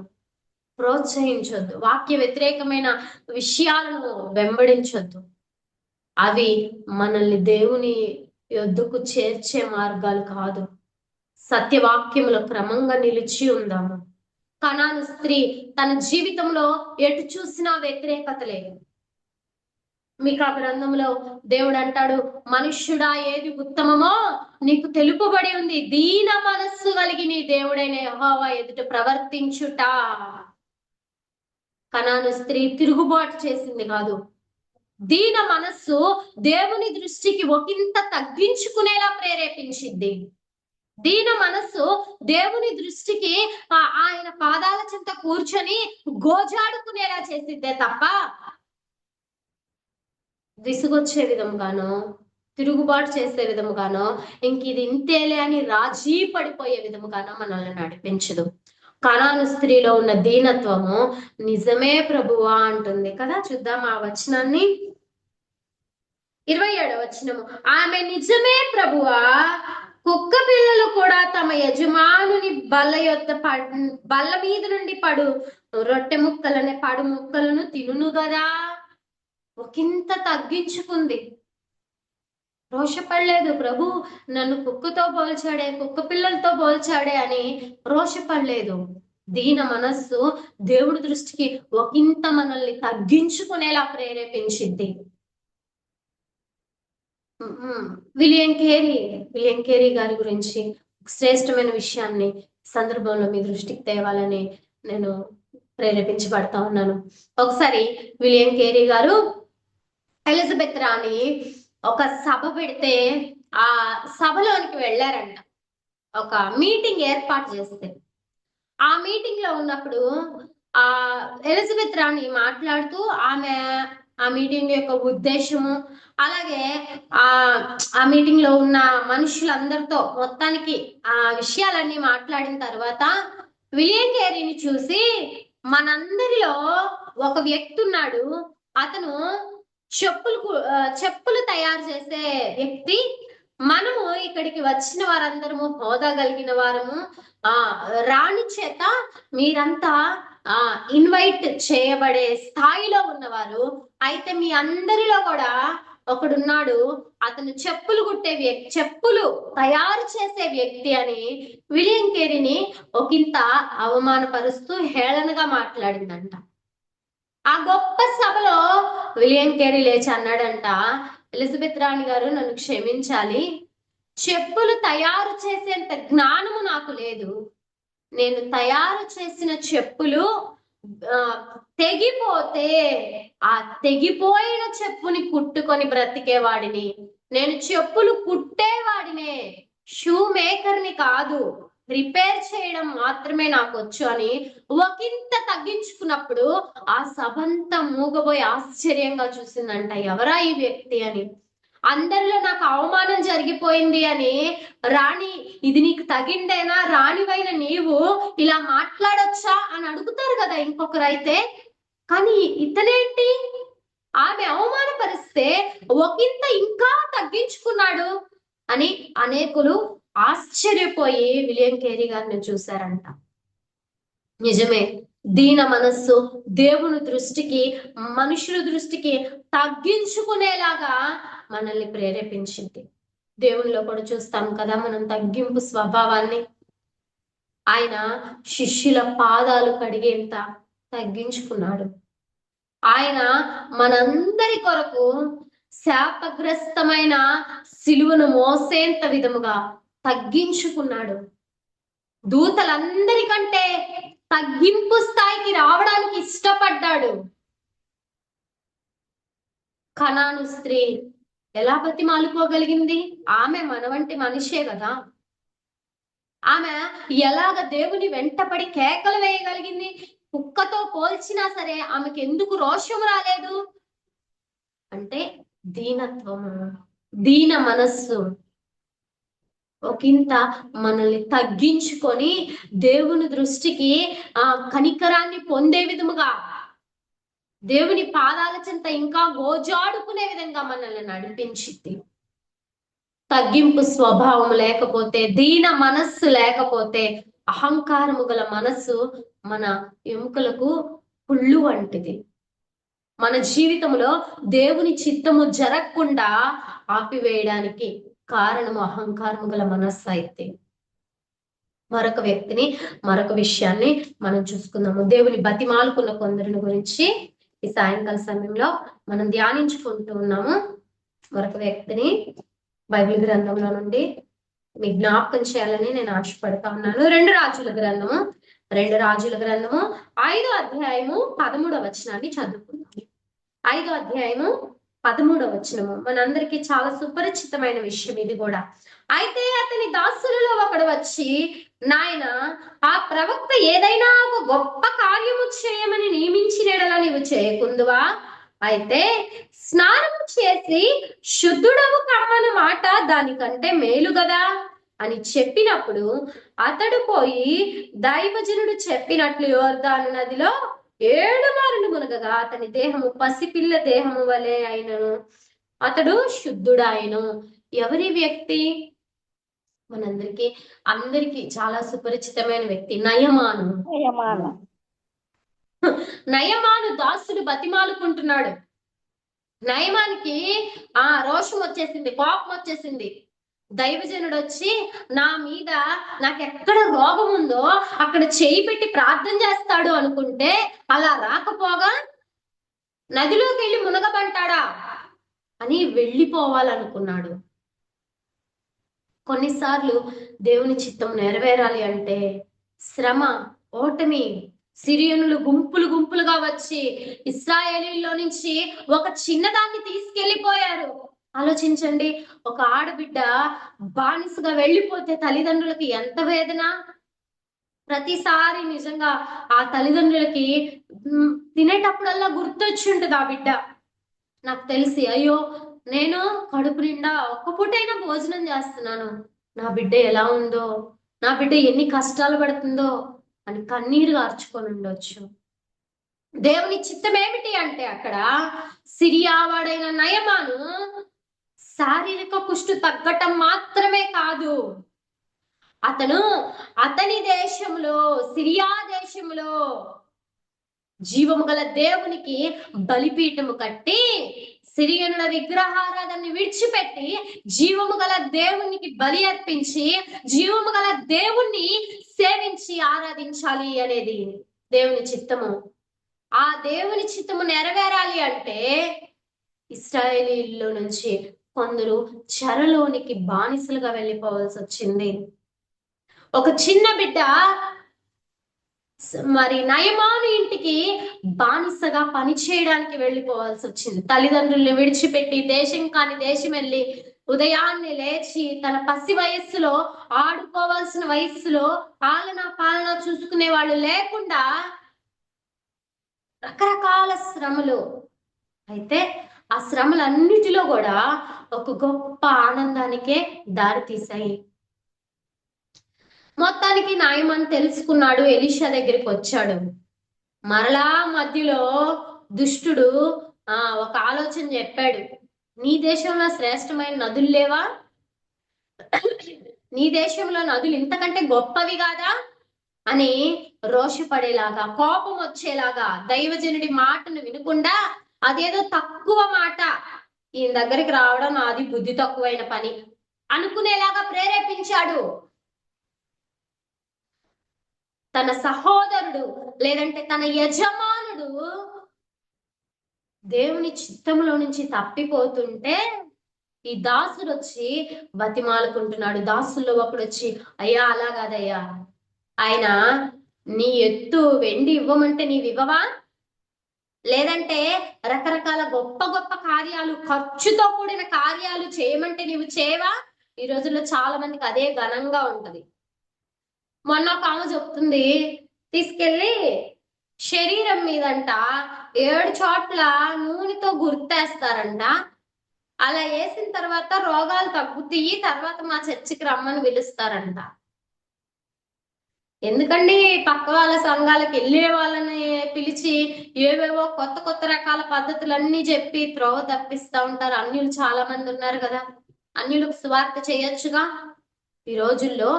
B: ప్రోత్సహించొద్దు, వాక్య వ్యతిరేకమైన విషయాలను వెంబడించొద్దు. అవి మనల్ని దేవుని యొద్దకు చేర్చే మార్గాలు కాదు. సత్యవాక్యములో క్రమంగా నిలిచి ఉందాము. కనాను స్త్రీ తన జీవితంలో ఎటు చూసినా వ్యతిరేకతలే. మీకు ఆ గ్రంథంలో దేవుడు అంటాడు, మనుష్యుడా ఏది ఉత్తమమో నీకు తెలుపబడి ఉంది, దీన మనస్సు కలిగి నీ దేవుడైన యెహోవా ఎదుట ప్రవర్తించుట. కనాను స్త్రీ తిరుగుబాటు చేసింది కాదు, దీన మనస్సు దేవుని దృష్టికి ఒకంత తగ్గించుకునేలా ప్రేరేపించింది. దీన మనస్సు దేవుని దృష్టికి ఆయన పాదాల చెంత కూర్చొని గోజాడుకునేలా చేసిద్దే తప్ప విసుగొచ్చే విధముగానో, తిరుగుబాటు చేసే విధముగానో, ఇంక ఇది ఇంతేలే అని రాజీ పడిపోయే విధముగానో మనల్ని నడిపించదు. కనాను స్త్రీలో ఉన్న దీనత్వము నిజమే ప్రభువా అంటుంది కదా. చూద్దాం ఆ వచనాన్ని. 27వ వచనము. ఆమె నిజమే ప్రభువా, కుక్క పిల్లలు కూడా తమ యజమానుని బల్ల మీద నుండి పడు రొట్టె ముక్కలనే పడు ముక్కలను తినును కదా. ఒకంత తగ్గించుకుంది, రోషపడలేదు. ప్రభు నన్ను కుక్కతో పోల్చాడే, కుక్క పిల్లలతో పోల్చాడే అని రోషపడలేదు. దీన మనస్సు దేవుడి దృష్టికి ఒకంత మనల్ని తగ్గించుకునేలా ప్రేరేపించింది. విలియం కేరీ గారి గురించి శ్రేష్టమైన విషయాన్ని సందర్భంలో మీ దృష్టికి తేవాలని నేను ప్రేరేపించబడతా ఉన్నాను. ఒకసారి విలియం కేరీ గారు ఎలిజబెత్ రాణి ఒక సభ పెడితే ఆ సభలోనికి వెళ్ళారంట. ఒక మీటింగ్ ఏర్పాటు చేస్తే ఆ మీటింగ్ లో ఉన్నప్పుడు ఆ ఎలిజబెత్ రాణి మాట్లాడుతూ ఆ మీటింగ్ యొక్క ఉద్దేశము, అలాగే ఆ మీటింగ్ లో ఉన్న మనుషులందరితో మొత్తానికి ఆ విషయాలన్నీ మాట్లాడిన తర్వాత విలియం కేరీని చూసి, మనందరిలో ఒక వ్యక్తి ఉన్నాడు, అతను చెప్పులు తయారు చేసే వ్యక్తి. మనము ఇక్కడికి వచ్చిన వారందరము హోదా కలిగిన వారము, రాణి చేత మీరంతా ఇన్వైట్ చేయబడే స్థాయిలో ఉన్నవారు. అయితే మీ అందరిలో కూడా ఒకడున్నాడు, అతను చెప్పులు తయారు చేసే వ్యక్తి అని విలియం కేరీని ఒకంత అవమానపరుస్తూ హేళనగా మాట్లాడిందంట. ఆ గొప్ప సభలో విలియం కేరీ లేచి అన్నాడంట, ఎలిజబెత్ రాణి గారు నన్ను క్షమించాలి, చెప్పులు తయారు చేసేంత జ్ఞానము నాకు లేదు. నేను తయారు చేసిన చెప్పులు తెగిపోతే ఆ తెగిపోయిన చెప్పుని కుట్టుకొని బ్రతికేవాడిని, నేను చెప్పులు కుట్టేవాడినే, షూ మేకర్ని కాదు, రిపేర్ చేయడం మాత్రమే నాకు వచ్చు అని ఒకంత తగ్గించుకున్నప్పుడు ఆ సభంతా మూగబోయి ఆశ్చర్యంగా చూసిందంట, ఎవరా ఈ వ్యక్తి అని. అందరిలో నాకు అవమానం జరిగిపోయింది అని, రాణి ఇది నీకు తగిండేనా, రాణివైన నీవు ఇలా మాట్లాడొచ్చా అని అడుగుతారు కదా ఇంకొకరైతే. కానీ ఇతనేంటి, ఆమె అవమానపరిస్తే ఒకంత ఇంకా తగ్గించుకున్నాడు అని అనేకులు ఆశ్చర్యపోయి విలియం కేరీ గారిని చూశారంట. నిజమే, దీన మనస్సు దేవుని దృష్టికి, మనుషుల దృష్టికి తగ్గించుకునేలాగా మనల్ని ప్రేరేపించింది. దేవునిలో కూడా చూస్తాం కదా మనం తగ్గింపు స్వభావాన్ని. ఆయన శిష్యుల పాదాలు కడిగేంత తగ్గించుకున్నాడు. ఆయన మనందరి కొరకు శాపగ్రస్తమైన సిలువను మోసేంత విధముగా తగ్గించుకున్నాడు. దూతలందరికంటే తగ్గింపు స్థాయికి రావడానికి ఇష్టపడ్డాడు. కనాను స్త్రీ ఎలా బతిమాలుకోగలిగింది? ఆమె మన వంటి మనిషే కదా. ఆమె ఎలాగ దేవుని వెంటపడి కేకలు వేయగలిగింది? కుక్కతో పోల్చినా సరే ఆమెకి ఎందుకు రోషం రాలేదు అంటే దీనత్వము, దీన మనస్సు ఒకంత మనల్ని తగ్గించుకొని దేవుని దృష్టికి కనికరాన్ని పొందే విధముగా, దేవుని పాదాల చెంత ఇంకా గోజాడుకునే విధంగా మనల్ని నడిపించింది. తగ్గింపు స్వభావం లేకపోతే, దీన మనస్సు లేకపోతే, అహంకారము గల మనస్సు మన ఎముకలకు పుళ్ళు వంటిది. మన జీవితంలో దేవుని చిత్తము జరగకుండా ఆపివేయడానికి కారణము అహంకారము గల మనస్సు. అయితే మరొక వ్యక్తిని, మరొక విషయాన్ని మనం చూసుకుందాము. దేవుని బతిమాలుకున్న కొందరిని గురించి ఈ సాయంకాల సమయంలో మనం ధ్యానించుకుంటూ ఉన్నాము. మరొక వ్యక్తిని బైబిల్ గ్రంథంలో నుండి మీ జ్ఞాపకం చేయాలని నేను ఆశపడతా ఉన్నాను. 2 రాజుల గ్రంథము 5వ అధ్యాయము 13వ వచనాన్ని చదువుకుందాం. 5వ అధ్యాయము 13వ వచనము మనందరికీ చాలా సుపరిచితమైన విషయం ఇది కూడా. అయితే అతని దాసులలో ఒకడు వచ్చి, నాయన, ఆ ప్రవక్త ఏదైనా ఒక గొప్ప కార్యము చేయమని నియమించినడలా నీవు చేయకుందువా? అయితే స్నానము చేసి శుద్ధుడవు కమ్మని మాట దానికంటే మేలు కదా అని చెప్పినప్పుడు అతడు పోయి దైవజనుడు చెప్పినట్లు యోర్దాను నదిలో 7 మారులు మునగగా అతని దేహము పసిపిల్ల దేహము వలె అయినను అతడు శుద్ధుడాయను. ఎవరి వ్యక్తి? అందరికీ చాలా సుపరిచితమైన వ్యక్తి నయమాను. నయమాను దాసుడు బతిమాలుకుంటున్నాడు. నయమానికి రోషం వచ్చేసింది, కోపం వచ్చేసింది. దైవజనుడు వచ్చి, నా మీద నాకెక్కడ రోగం ఉందో అక్కడ చేయి పెట్టి ప్రార్థన చేస్తాడు అనుకుంటే అలా రాకపోగా నదిలోకి వెళ్ళి మునగబంటాడా అని వెళ్ళిపోవాలనుకున్నాడు. కొన్నిసార్లు దేవుని చిత్తం నెరవేరాలి అంటే శ్రమ, ఓటమి. సిరియనులు గుంపులు గుంపులుగా వచ్చి ఇశ్రాయేలీల్లో నుంచి ఒక చిన్నదాన్ని తీసుకెళ్లిపోయారు. ఆలోచించండి, ఒక ఆడబిడ్డ బానిసగా వెళ్ళిపోతే తల్లిదండ్రులకి ఎంత వేదన. ప్రతిసారి నిజంగా ఆ తల్లిదండ్రులకి తినేటప్పుడల్లా గుర్తొచ్చి ఉంటుంది ఆ బిడ్డ. నాకు తెలిసి, అయ్యో నేను కడుపు నిండా ఒక్క పూటైనా భోజనం చేస్తున్నాను, నా బిడ్డ ఎలా ఉందో, నా బిడ్డ ఎన్ని కష్టాలు పడుతుందో అని కన్నీరు గార్చుకొని ఉండొచ్చు. దేవుని చిత్తం ఏమిటి అంటే అక్కడ సిరియావాడైన నయమాను శారీరక కుష్టు తగ్గటం మాత్రమే కాదు, అతని దేశంలో, సిరియా దేశంలో జీవము గల దేవునికి బలిపీఠము కట్టి సిరియనుల విగ్రహారాధనని విడిచిపెట్టి జీవము గల దేవునికి బలి అర్పించి జీవము గల దేవుణ్ణి సేవించి ఆరాధించాలి అనేది దేవుని చిత్తము. ఆ దేవుని చిత్తము నెరవేరాలి అంటే ఇశ్రాయేలీల్లో నుంచి కొందరు చెరలోనికి బానిసలుగా వెళ్ళిపోవాల్సి వచ్చింది. ఒక చిన్న బిడ్డ మరి నయమాను ఇంటికి బానిసగా పని చేయడానికి వెళ్ళిపోవాల్సి వచ్చింది. తల్లిదండ్రుల్ని విడిచిపెట్టి దేశం కాని దేశం వెళ్ళి ఉదయాన్నే లేచి తన పసి వయస్సులో, ఆడుకోవాల్సిన వయస్సులో పాలన చూసుకునే వాళ్ళు లేకుండా రకరకాల శ్రమలు. అయితే ఆ శ్రమలన్నిటిలో కూడా ఒక గొప్ప ఆనందానికే దారి తీశాయి. మొత్తానికి నాయమాన్ తెలుసుకున్నాడు, ఎలీషా దగ్గరికి వచ్చాడు. మరలా మధ్యలో దుష్టుడు ఒక ఆలోచన చెప్పాడు. నీ దేశంలో శ్రేష్టమైన నదులు లేవా? నీ దేశంలో నదులు ఇంతకంటే గొప్పవి కాదా అని రోషపడేలాగా, కోపం వచ్చేలాగా, దైవజనుడి మాటను వినకుండా అదేదో తక్కువ మాట, ఈయన దగ్గరికి రావడం నాది బుద్ధి తక్కువైన పని అనుకునేలాగా ప్రేరేపించాడు. తన సహోదరుడు లేదంటే తన యజమానుడు దేవుని చిత్తంలో నుంచి తప్పిపోతుంటే ఈ దాసుడు వచ్చి బతిమాలుకుంటున్నాడు. దాసుల్లో ఒకడు వచ్చి, అయ్యా అలా కాదయ్యా, ఆయన నీ ఎత్తు వెండి ఇవ్వమంటే నీవు ఇవ్వవా? లేదంటే రకరకాల గొప్ప గొప్ప కార్యాలు, ఖర్చుతో కూడిన కార్యాలు చేయమంటే నీవు చేయవా? ఈ రోజుల్లో చాలా మందికి అదే ఘనంగా ఉంటది. మొన్న ఒక ఆమె చెప్తుంది, తీసుకెళ్ళి శరీరం మీదంట 7 చోట్ల నూనెతో గుర్తేస్తారంట. అలా వేసిన తర్వాత రోగాలు తగ్గుతాయి, తర్వాత మా చర్చికి రమ్మని పిలుస్తారంట. ఎందుకండి పక్క వాళ్ళ సంఘాలకు వెళ్ళే వాళ్ళని పిలిచి ఏవేవో కొత్త కొత్త రకాల పద్ధతులన్నీ చెప్పి త్రోవ తప్పిస్తా ఉంటారు. అన్యులు చాలా మంది ఉన్నారు కదా, అన్యులకు సువార్త చేయొచ్చుగా. ఈ రోజుల్లో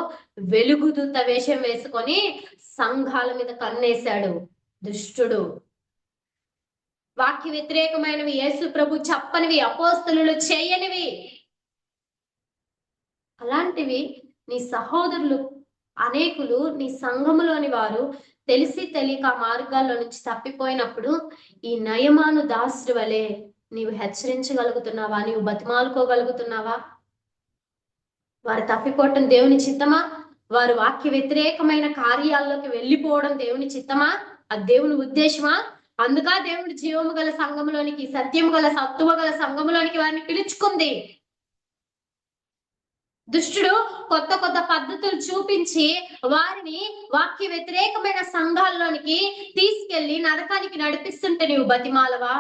B: వెలుగుదూత వేషం వేసుకొని సంఘాల మీద కన్నేశాడు దుష్టుడు. వాక్య వ్యతిరేకమైనవి, యేసు ప్రభు చెప్పనివి, అపోస్తలులు చేయనివి, అలాంటివి నీ సహోదరులు అనేకులు, నీ సంఘములోని వారు తెలిసి తెలియక మార్గాల్లో నుంచి తప్పిపోయినప్పుడు ఈ నయమాను దాసుడు వలె నీవు హెచ్చరించగలుగుతున్నావా? నీవు బతిమాలుకోగలుగుతున్నావా? వారు తప్పిపోవటం దేవుని చిత్తమా? వారు వాక్య వ్యతిరేకమైన కార్యాల్లోకి వెళ్ళిపోవడం దేవుని చిత్తమా? అది దేవుని ఉద్దేశమా? అందుకా దేవుడు జీవము గల సంఘములోనికి, సత్యము గల సత్తువ గల సంఘములోనికి వారిని పిలుచుకుంది. దుష్టుడు కొత్త కొత్త పద్ధతులు చూపించి వారిని వాక్య వ్యతిరేకమైన సంఘాల్లోనికి తీసుకెళ్లి నరకానికి నడిపిస్తుంటే నీవు బతిమాలవా?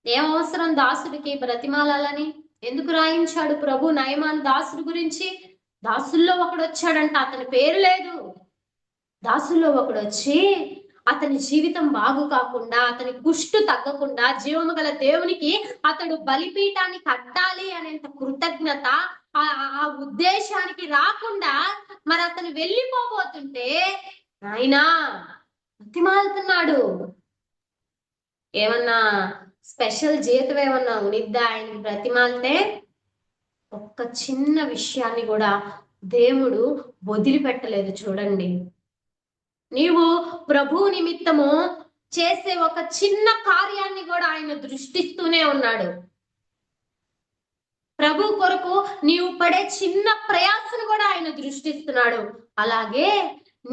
B: ఏం అవసరం దాసుడికి బ్రతిమాలని? ఎందుకు రాయించాడు ప్రభు నయమాన్ దాసుడి గురించి? దాసుల్లో ఒకడు వచ్చాడంట, అతని పేరు లేదు. దాసుల్లో ఒకడు వచ్చి అతని జీవితం బాగు కాకుండా, అతని కుష్టు తగ్గకుండా, జీవము గల దేవునికి అతడు బలిపీఠాన్ని కట్టాలి అనేంత కృతజ్ఞత ఆ ఉద్దేశానికి రాకుండా మరి అతను వెళ్ళిపోబోతుంటే నాయనా బతిమాలుతున్నాడు. ఏమన్నా స్పెషల్ జీతం ఏమన్నా ఉనిద్దా ఆయనకి బ్రతిమాలితే? ఒక్క చిన్న విషయాన్ని కూడా దేవుడు వదిలిపెట్టలేదు. చూడండి, నీవు ప్రభు నిమిత్తము చేసే ఒక చిన్న కార్యాన్ని కూడా ఆయన దృష్టిస్తూనే ఉన్నాడు. ప్రభు కొరకు నీవు పడే చిన్న ప్రయాసను కూడా ఆయన దృష్టిస్తున్నాడు. అలాగే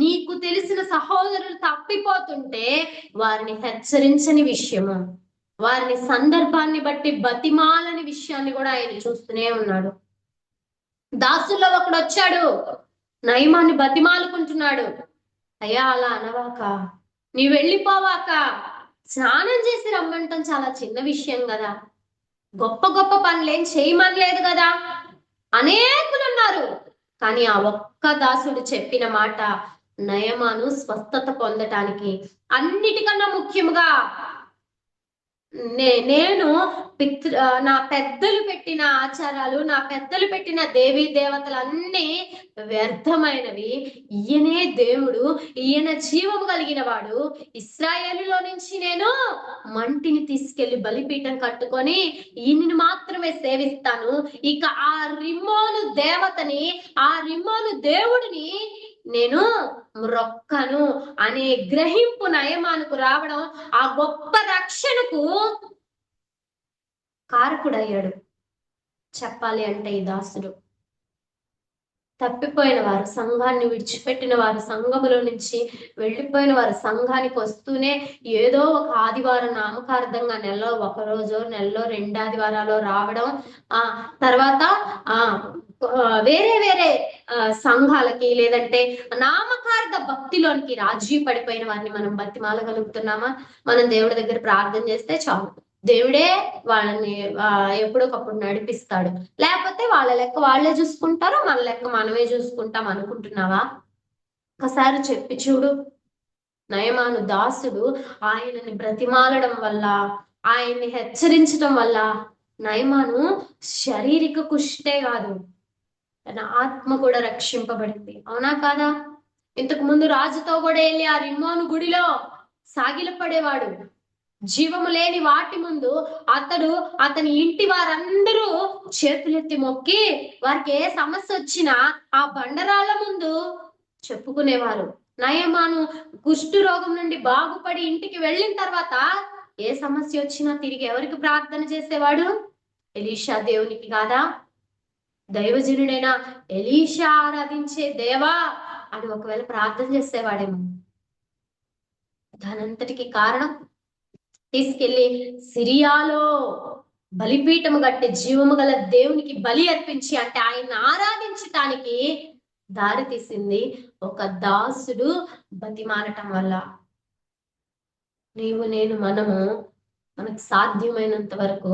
B: నీకు తెలిసిన సహోదరులు తప్పిపోతుంటే వారిని హెచ్చరించని విషయము, వారిని సందర్భాన్ని బట్టి బతిమాలని విషయాన్ని కూడా ఆయన చూస్తూనే ఉన్నాడు. దాసుల్లో ఒకడు వచ్చాడు, నయమాన్ని బతిమాలుకుంటున్నాడు. అయ్యా అలా అనవాక, నీ వెళ్ళిపోవాక, స్నానం చేసి రమ్మంటాం చాలా చిన్న విషయం కదా, గొప్ప గొప్ప పనులేం చేయమనలేదు కదా. అనేకులు ఉన్నారు, కానీ ఆ ఒక్క దాసుడు చెప్పిన మాట నయమాను స్వస్థత పొందటానికి, అన్నిటికన్నా ముఖ్యముగా నేను నా పెద్దలు పెట్టిన ఆచారాలు, నా పెద్దలు పెట్టిన దేవీ దేవతలన్నీ వ్యర్థమైనవి. ఈయనే దేవుడు, ఈయన జీవము కలిగిన వాడు. ఇశ్రాయేలులో నుంచి నేను మంటిని తీసుకెళ్లి బలిపీఠం కట్టుకొని ఈయనని మాత్రమే సేవిస్తాను. ఇక ఆ రిమ్మోను దేవతని, ఆ రిమ్మోను దేవుడిని నేను మ్రొక్కను అనే గ్రహింపు నయమానుకు రావడం ఆ గొప్ప రక్షణకు కారకుడయ్యాడు. చెప్పాలి అంటే ఈ దాసుడు తప్పిపోయిన వారు, సంఘాన్ని విడిచిపెట్టిన వారు, సంఘములో నుంచి వెళ్ళిపోయిన వారు సంఘానికి వస్తూనే ఏదో ఒక ఆదివారం నామకార్థంగా నెలలో ఒక రోజు, నెలలో 2 ఆదివారాలు రావడం, తర్వాత వేరే వేరే సంఘాలకి లేదంటే నామకార్థ భక్తిలోనికి రాజీ పడిపోయిన వారిని మనం బతిమాలగలుగుతున్నామా? మనం దేవుడి దగ్గర ప్రార్థన చేస్తే చాలు, దేవుడే వాళ్ళని ఎప్పుడొకప్పుడు నడిపిస్తాడు. లేకపోతే వాళ్ళ లెక్క వాళ్ళే చూసుకుంటారు, మన లెక్క మనమే చూసుకుంటాం అనుకుంటున్నావా? ఒకసారి చెప్పి చూడు. నయమాను దాసుడు ఆయనని బ్రతిమాలడం వల్ల, ఆయన్ని హెచ్చరించడం వల్ల నయమాను శారీరక కుష్టే కాదు, తన ఆత్మ కూడా రక్షింపబడింది. అవునా కాదా? ఇంతకు ముందు రాజుతో కూడా వెళ్ళి ఆ రిమ్మోను గుడిలో సాగిలపడేవాడు. జీవము లేని వాటి ముందు అతని ఇంటి వారందరూ చేతులెత్తి మొక్కి వారికి ఏ సమస్య వచ్చినా ఆ బండరాళ్ళ ముందు చెప్పుకునేవారు. నయమాను కుష్టు రోగం నుండి బాగుపడి ఇంటికి వెళ్ళిన తర్వాత ఏ సమస్య వచ్చినా తిరిగి ఎవరికి ప్రార్థన చేసేవాడు? ఎలీషా దేవునికి కాదా? దైవజనుడైన ఎలీషా ఆరాధించే దేవా అని ఒకవేళ ప్రార్థన చేసేవాడేమో. దానంతటికి కారణం తీసుకెళ్లి సిరియాలో బలిపీఠము కట్టి జీవము గల దేవునికి బలి అర్పించి, అంటే ఆయన ఆరాధించటానికి దారి తీసింది ఒక దాసుడు బతిమాలటం వల్ల. నీవు నేను మనకు సాధ్యమైనంత వరకు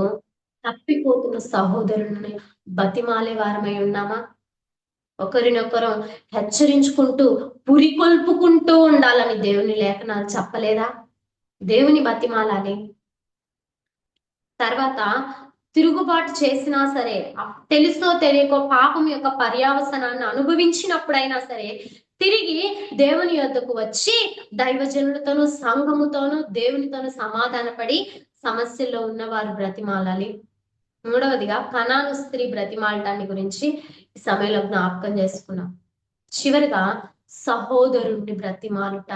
B: తప్పిపోతున్న సహోదరుని బతిమాలే వారమై ఉన్నామా? ఒకరినొకరు హెచ్చరించుకుంటూ పురికొల్పుకుంటూ ఉండాలని దేవుని లేఖనాలు చెప్పలేదా? దేవుని బతిమాలాలి. తర్వాత తిరుగుబాటు చేసినా సరే, తెలుసో తెలియకో పాపం యొక్క పర్యావసనాన్ని అనుభవించినప్పుడైనా సరే తిరిగి దేవుని యొద్దకు వచ్చి దైవజనులతోనూ సంఘముతోనూ దేవునితోనూ సమాధానపడి సమస్యల్లో ఉన్నవారు బ్రతిమాలాలి. 3వదిగా కనాను స్త్రీ బ్రతిమాలటాన్ని గురించి ఈ సమయంలో జ్ఞాపకం చేసుకున్నాం. చివరిగా సహోదరుణ్ణి బ్రతిమాలుట.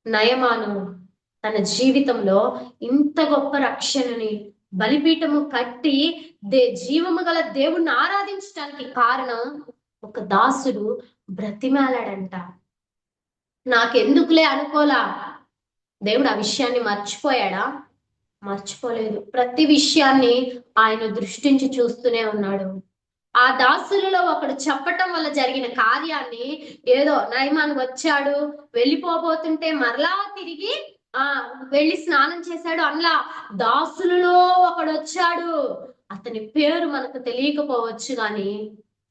B: నయమాను తన జీవితంలో ఇంత గొప్ప రక్షణని, బలిపీఠము కట్టి జీవము గల దేవుణ్ణి ఆరాధించడానికి కారణం ఒక దాసుడు బ్రతిమాలాడంట. నాకెందుకులే అనుకోలా, దేవుడు ఆ విషయాన్ని మర్చిపోయాడా? మర్చిపోలేదు. ప్రతి విషయాన్ని ఆయన దృష్టించి చూస్తూనే ఉన్నాడు. ఆ దాసులలో ఒకడు చెప్పటం వల్ల జరిగిన కార్యాన్ని, ఏదో నయమాన్ వచ్చాడు, వెళ్ళిపోబోతుంటే మరలా తిరిగి వెళ్ళి స్నానం చేశాడు అనలా. దాసులలో ఒకడు వచ్చాడు. అతని పేరు మనకు తెలియకపోవచ్చు కానీ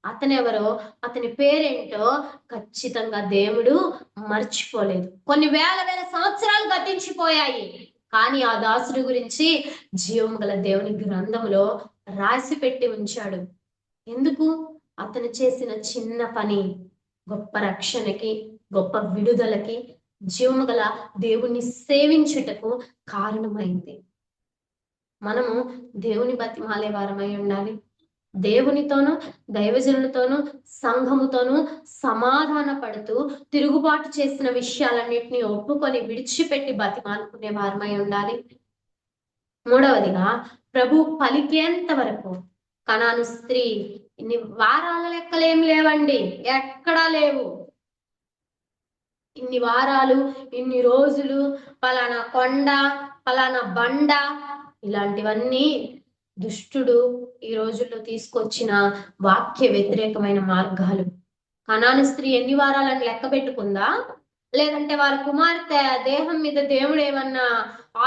B: అతనెవరో, అతని పేరేంటో ఖచ్చితంగా దేవుడు మర్చిపోలేదు. కొన్ని వేల సంవత్సరాలు గతించిపోయాయి, కానీ ఆ దాసుడి గురించి జీవం గల దేవుని గ్రంథంలో రాసి పెట్టి ఉంచాడు. ఎందుకు? అతను చేసిన చిన్న పని గొప్ప రక్షణకి, గొప్ప విడుదలకి, జీవము గల దేవుణ్ణి సేవించుటకు కారణమైంది. మనము దేవుని బతిమాలే వారమై ఉండాలి. దేవునితోనూ, దైవజనులతోనూ, సంఘముతోనూ సమాధాన పడుతూ తిరుగుబాటు చేసిన విషయాలన్నిటినీ ఒప్పుకొని విడిచిపెట్టి బతిమాలుకునే వారమై ఉండాలి. మూడవదిగా, ప్రభు పలికేంత వరకు కనాను స్త్రీ, ఇన్ని వారాల లెక్కలేం లేవండి, ఎక్కడా లేవు. ఇన్ని వారాలు, ఇన్ని రోజులు, పలానా కొండ, పలానా బండ, ఇలాంటివన్నీ దుష్టుడు ఈ రోజుల్లో తీసుకొచ్చిన వాక్య వ్యతిరేకమైన మార్గాలు. కనాను స్త్రీ ఎన్ని వారాలని లెక్క పెట్టుకుందా? లేదంటే వారి కుమార్తె దేహం మీద దేవుడు ఏమన్నా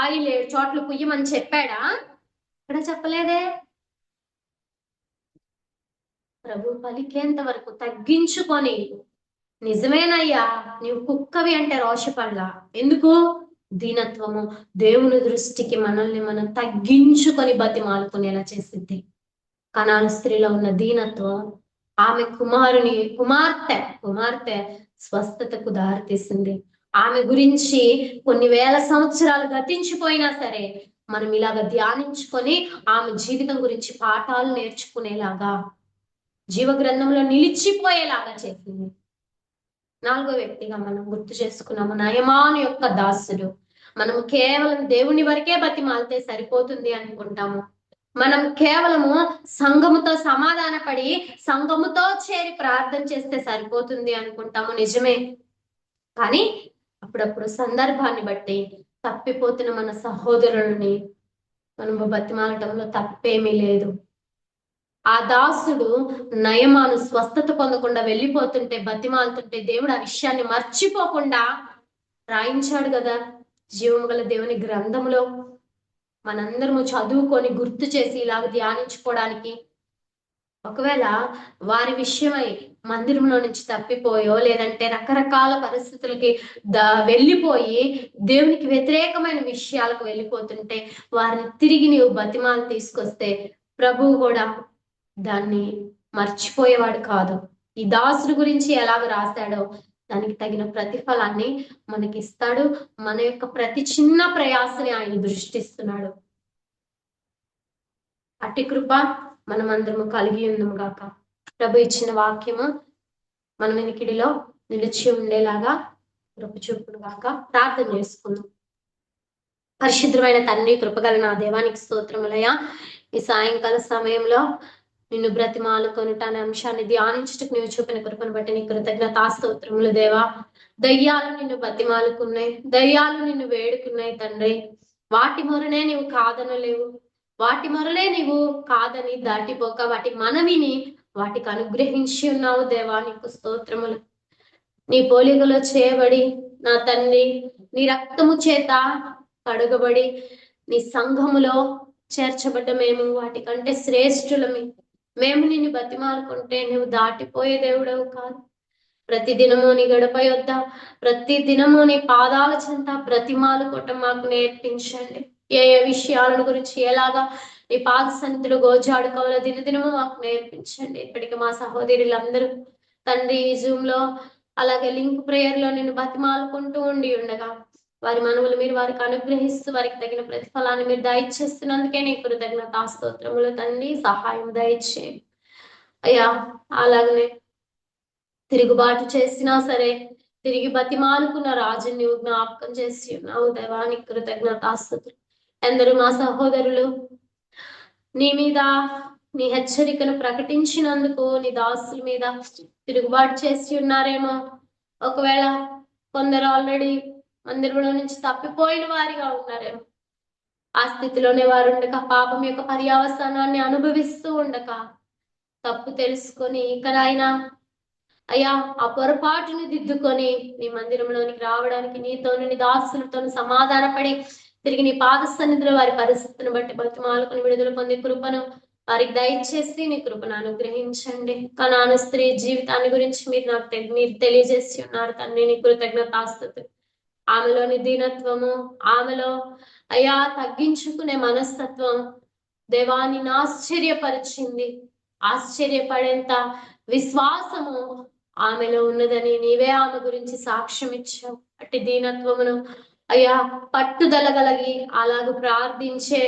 B: ఆయిల్ 7 చోట్ల పుయ్యమని చెప్పాడా? ఇక్కడ చెప్పలేదే. ప్రభు పలికేంత వరకు తగ్గించుకొని, నిజమేనయ్యా నీవు కుక్కవి అంటే రోషపడలా. ఎందుకు? దీనత్వము దేవుని దృష్టికి మనల్ని మనం తగ్గించుకొని బతిమాలుకునేలా చేసింది. కనాను స్త్రీలో ఉన్న దీనత్వం ఆమె కుమార్తె స్వస్థతకు దారితీసింది. ఆమె గురించి కొన్ని వేల సంవత్సరాలు గతించిపోయినా సరే మనం ఇలాగ ధ్యానించుకొని ఆమె జీవితం గురించి పాఠాలు నేర్చుకునేలాగా, జీవ గ్రంథంలో నిలిచిపోయేలాగా చేసింది. 4వ వ్యక్తిగా మనం గుర్తు చేసుకున్నాము నయమాను యొక్క దాసుడు. మనము కేవలం దేవుని వరకే బతిమాలితే సరిపోతుంది అనుకుంటాము. మనం కేవలము సంఘముతో సమాధాన పడి సంఘముతో చేరి ప్రార్థన చేస్తే సరిపోతుంది అనుకుంటాము. నిజమే, కానీ అప్పుడప్పుడు సందర్భాన్ని బట్టి తప్పిపోతున్న మన సహోదరులని మనము బతిమాలటంలో తప్పేమీ లేదు. ఆ దాసుడు నయమాను స్వస్థత పొందకుండా వెళ్ళిపోతుంటే, బతిమాలుతుంటే దేవుడు ఆ విషయాన్ని మర్చిపోకుండా రాయించాడు కదా జీవము గల దేవుని గ్రంథంలో. మనందరము చదువుకొని గుర్తు చేసి ఇలాగ ధ్యానించుకోవడానికి. ఒకవేళ వారి విషయమై మందిరంలో నుంచి తప్పిపోయో, లేదంటే రకరకాల పరిస్థితులకి వెళ్ళిపోయి దేవునికి వ్యతిరేకమైన విషయాలకు వెళ్ళిపోతుంటే వారిని తిరిగి నీవు బతిమాలు తీసుకొస్తే ప్రభువు కూడా దాన్ని మర్చిపోయేవాడు కాదు. ఈ దాసుడు గురించి ఎలాగ రాశాడో దానికి తగిన ప్రతిఫలాన్ని మనకిస్తాడు. మన యొక్క ప్రతి చిన్న ప్రయాసని ఆయన దృష్టిస్తున్నాడు. అట్టి కృప మనమందరము కలిగి ఉందము గాక. ప్రభు ఇచ్చిన వాక్యము మన వెనికిడిలో నిలిచి ఉండేలాగా కృప చూపును గాక. ప్రార్థన చేసుకుందాం. పరిశుద్ధమైన తండ్రి, కృపగల నా దేవానికి స్తోత్రములయ్యా. ఈ సాయంకాల సమయంలో నిన్ను బ్రతిమాలుకొనుట అనే అంశాన్ని ధ్యానించుటకు నువ్వు చూపిన కృపను బట్టి నీ కృతజ్ఞతాస్తోత్రములు దేవా. దయ్యాలు నిన్ను బతిమాలుకున్నాయి, దయ్యాలు నిన్ను వేడుకున్నాయి తండ్రి. వాటి మొరనే నీవు కాదనలేవు, వాటి మొరలే నీవు కాదని దాటిపోక వాటి మనవిని వాటికి అనుగ్రహించి ఉన్నావు దేవా. నీకు స్తోత్రములు. నీ పోలికలో చేయబడి నా తండ్రి నీ రక్తము చేత కడుగబడి నీ సంఘములో చేర్చబడ్డ మేము వాటికంటే శ్రేష్ఠులమి. మేము నిన్ను బతిమాలుకుంటే నువ్వు దాటిపోయే దేవుడవు కాదు. ప్రతి దినము నీ గడప యొద్ద, ప్రతి దినము నీ పాదాల చెంత బ్రతిమాలుకోవటం మాకు నేర్పించండి. ఏ ఏ విషయాలను గురించి ఎలాగా నీ పాద సన్నిధిలో గోజాడుకోవాలో దినదినము మాకు నేర్పించండి. ఇప్పటికి మా సహోదరులందరూ తండ్రి ఈ జూమ్ లో అలాగే లింక్ ప్రేయర్ లో నిన్ను బతిమాలుకుంటూ ఉండి ఉండగా వారి మనవులు మీరు వారికి అనుగ్రహిస్తూ వారికి తగిన ప్రతిఫలాన్ని మీరు దయచేస్తున్నందుకే నీ కృతజ్ఞతాస్తోత్రములు తండ్రి. సహాయం దయచేయండి అయ్యా. అలాగనే తిరుగుబాటు చేసినా సరే తిరిగి బతిమాలుకున్న రాజుని నువ్వు జ్ఞాపకం చేసి ఉన్నావు దేవా. నీ కృతజ్ఞతాస్తోత్రం. ఎందరూ మా సహోదరులు నీ మీద నీ హెచ్చరికను ప్రకటించినందుకు నీ దాసుల మీద తిరుగుబాటు చేసి ఉన్నారేమో. ఒకవేళ కొందరు ఆల్రెడీ మందిరంలో నుంచి తప్పిపోయిన వారిగా ఉన్నారేమో. ఆ స్థితిలోనే వారు ఉండక, పాపం యొక్క పర్యావసానాన్ని అనుభవిస్తూ ఉండక, తప్పు తెలుసుకొని ఇక నాయనా అయ్యా ఆ పొరపాటును దిద్దుకొని నీ మందిరంలోనికి రావడానికి, నీతోను నీ దాసులతోను సమాధానపడి తిరిగి నీ పాద సన్నిధిలో వారి పరిస్థితిని బట్టి బతిమాలుకొని విడుదల పొందే కృపను వారికి దయచేసి నీ కృపను అనుగ్రహించండి. కనాను స్త్రీ జీవితాన్ని గురించి మీరు తెలియజేసి ఉన్నారు తండ్రి. నీ కృతజ్ఞతాస్తుతులు. ఆమెలోని దీనత్వము, ఆమెలో అయ్యా తగ్గించుకునే మనస్తత్వం దేవాన్ని ఆశ్చర్యపరిచింది. ఆశ్చర్యపడేంత విశ్వాసము ఆమెలో ఉన్నదని నీవే ఆమె గురించి సాక్ష్యం ఇచ్చావు. అట్టి దీనత్వమును అయ్యా పట్టుదల కలిగి అలాగ ప్రార్థించే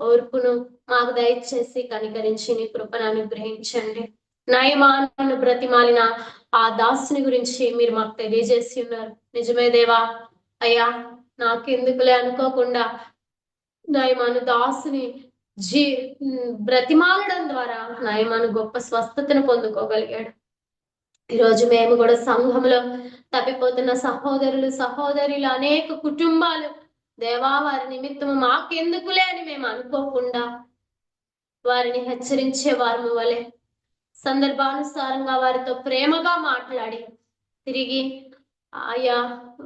B: ఓర్పును మాకు దయచేసి కనికరించి నీ కృపను అనుగ్రహించండి. నయమాను బ్రతిమాలిన ఆ దాసుని గురించి మీరు మాకు తెలియజేసి ఉన్నారు. నిజమే దేవా, అయ్యా నాకెందుకులే అనుకోకుండా నయమాను దాసుని బ్రతిమాలడం ద్వారా నయమాను గొప్ప స్వస్థతను పొందుకోగలిగాడు. ఈరోజు మేము కూడా సంఘంలో తప్పిపోతున్న సహోదరులు సహోదరులు అనేక కుటుంబాలు దేవా వారి నిమిత్తము మాకెందుకులే అని మేము అనుకోకుండా వారిని హెచ్చరించే వారు వలె సందర్భానుసారంగా వారితో ప్రేమగా మాట్లాడి తిరిగి ఆయా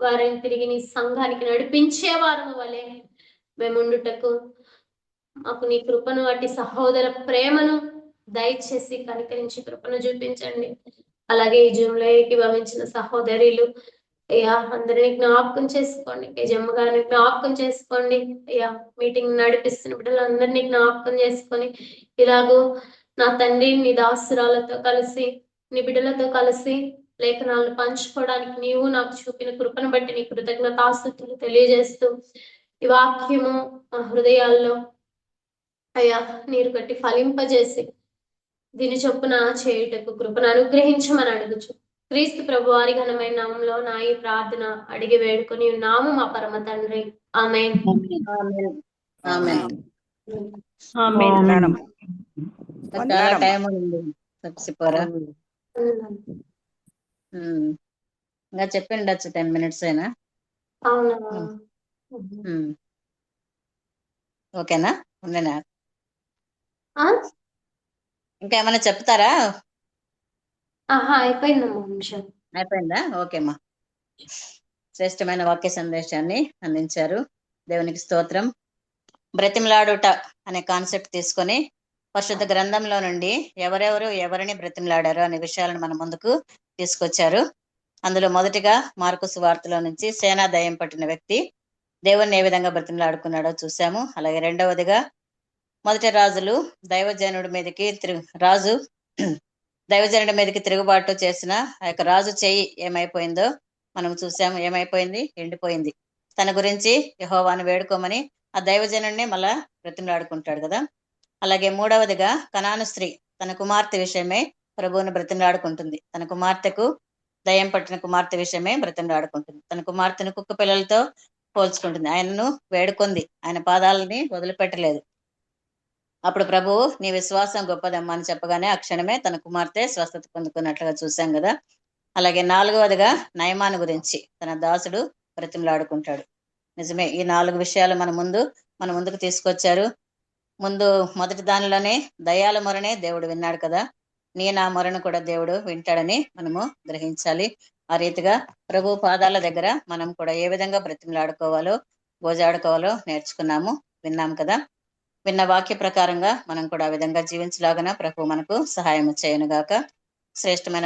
B: వారిని తిరిగి నీ సంఘానికి నడిపించే వారు వలె మేముండుటకు మాకు నీ కృపను, అట్టి సహోదర ప్రేమను దయచేసి కనికరించి కృపను చూపించండి. అలాగే ఈ జూమ్లో ఏకీభవించిన సహోదరులు అయ్యా అందరినీ జ్ఞాపకం చేసుకోండి. జమ్మ గారిని జ్ఞాపకం చేసుకోండి. అయ్యా మీటింగ్ నడిపిస్తున్న బిడ్డలందరినీ జ్ఞాపకం చేసుకొని ఇలాగూ నా తండ్రి నీ దాసురాలతో కలిసి నీ బిడ్డలతో కలిసి లేఖనాలను పంచుకోవడానికి నీవు నాకు చూపిన కృపను బట్టి నీ కృతజ్ఞతాస్తుతులు తెలియజేస్తూ ఈ వాక్యము మా హృదయాల్లో అయ్యా నీరు కట్టి ఫలింపజేసి దీని చొప్పున చేయుటకు కృపను అనుగ్రహించమని అడుగుచు క్రీస్తు ప్రభు వారి ఘనమైన నామంలో నా ఈ ప్రార్థన అడిగి వేడుకొని ఉన్నాము మా పరమ తండ్రి. ఆమేన్.
A: చాలా టైం ఉంది తప్పిపోరా. ఇంకా చెప్పిండొచ్చు 10 minutes అయినా.
B: అవునా?
A: ఓకేనా? ఉందేనా? ఇంకా ఏమైనా చెప్తారా?
B: అయిపోయిందమ్మా నిమిషం.
A: అయిపోయిందా? ఓకేమ్మా. శ్రేష్టమైన వాక్య సందేశాన్ని అందించారు. దేవునికి స్తోత్రం. బ్రతిమలాడుట అనే కాన్సెప్ట్ తీసుకొని పరిశుద్ధ గ్రంథంలో నుండి ఎవరెవరు ఎవరిని బ్రతిమలాడారు అనే విషయాలను మన ముందుకు తీసుకొచ్చారు. అందులో మొదటిగా మార్కు సువార్తలో నుంచి సేనా దయ్యం పట్టిన వ్యక్తి దేవుణ్ణి ఏ విధంగా బ్రతిమలాడుకున్నాడో చూసాము. అలాగే రెండవదిగా మొదటి రాజులు దైవజనుడి మీదకి తిరుగుబాటు చేసిన ఆ యొక్క రాజు చెయ్యి ఏమైపోయిందో మనం చూసాము. ఏమైపోయింది? ఎండిపోయింది. తన గురించి యెహోవాను వేడుకోమని ఆ దైవజనుడిని మళ్ళా బ్రతిమలాడుకుంటాడు కదా. అలాగే మూడవదిగా కనాను స్త్రీ తన కుమార్తె విషయమే ప్రభువును బ్రతిమలాడుకుంటుంది. తన కుమార్తెకు దయ్యం పట్టిన కుమార్తె విషయమే బ్రతిమలాడుకుంటుంది. తన కుమార్తెను కుక్క పిల్లలతో పోల్చుకుంటుంది. ఆయనను వేడుకుంది, ఆయన పాదాలని వదిలిపెట్టలేదు. అప్పుడు ప్రభువు నీ విశ్వాసం గొప్పదమ్మా అని చెప్పగానే ఆ క్షణమే తన కుమార్తె స్వస్థత పొందుకున్నట్లుగా చూసాం కదా. అలాగే నాలుగవదిగా నయమాను గురించి తన దాసుడు బ్రతిమలాడుకుంటాడు. నిజమే, ఈ 4 విషయాలు మన ముందుకు తీసుకొచ్చారు. ముందు మొదటి దానిలోనే దయ్యాల మొరనే దేవుడు విన్నాడు కదా. నా మొరను కూడా దేవుడు వింటాడని మనము గ్రహించాలి. ఆ రీతిగా ప్రభు పాదాల దగ్గర మనం కూడా ఏ విధంగా బ్రతిమలాడుకోవాలో గోజాడుకోవాలో నేర్చుకున్నాము, విన్నాం కదా. విన్న వాక్య ప్రకారంగా మనం కూడా ఆ విధంగా జీవించలాగన ప్రభు మనకు సహాయం చేయనుగాక. శ్రేష్టమైన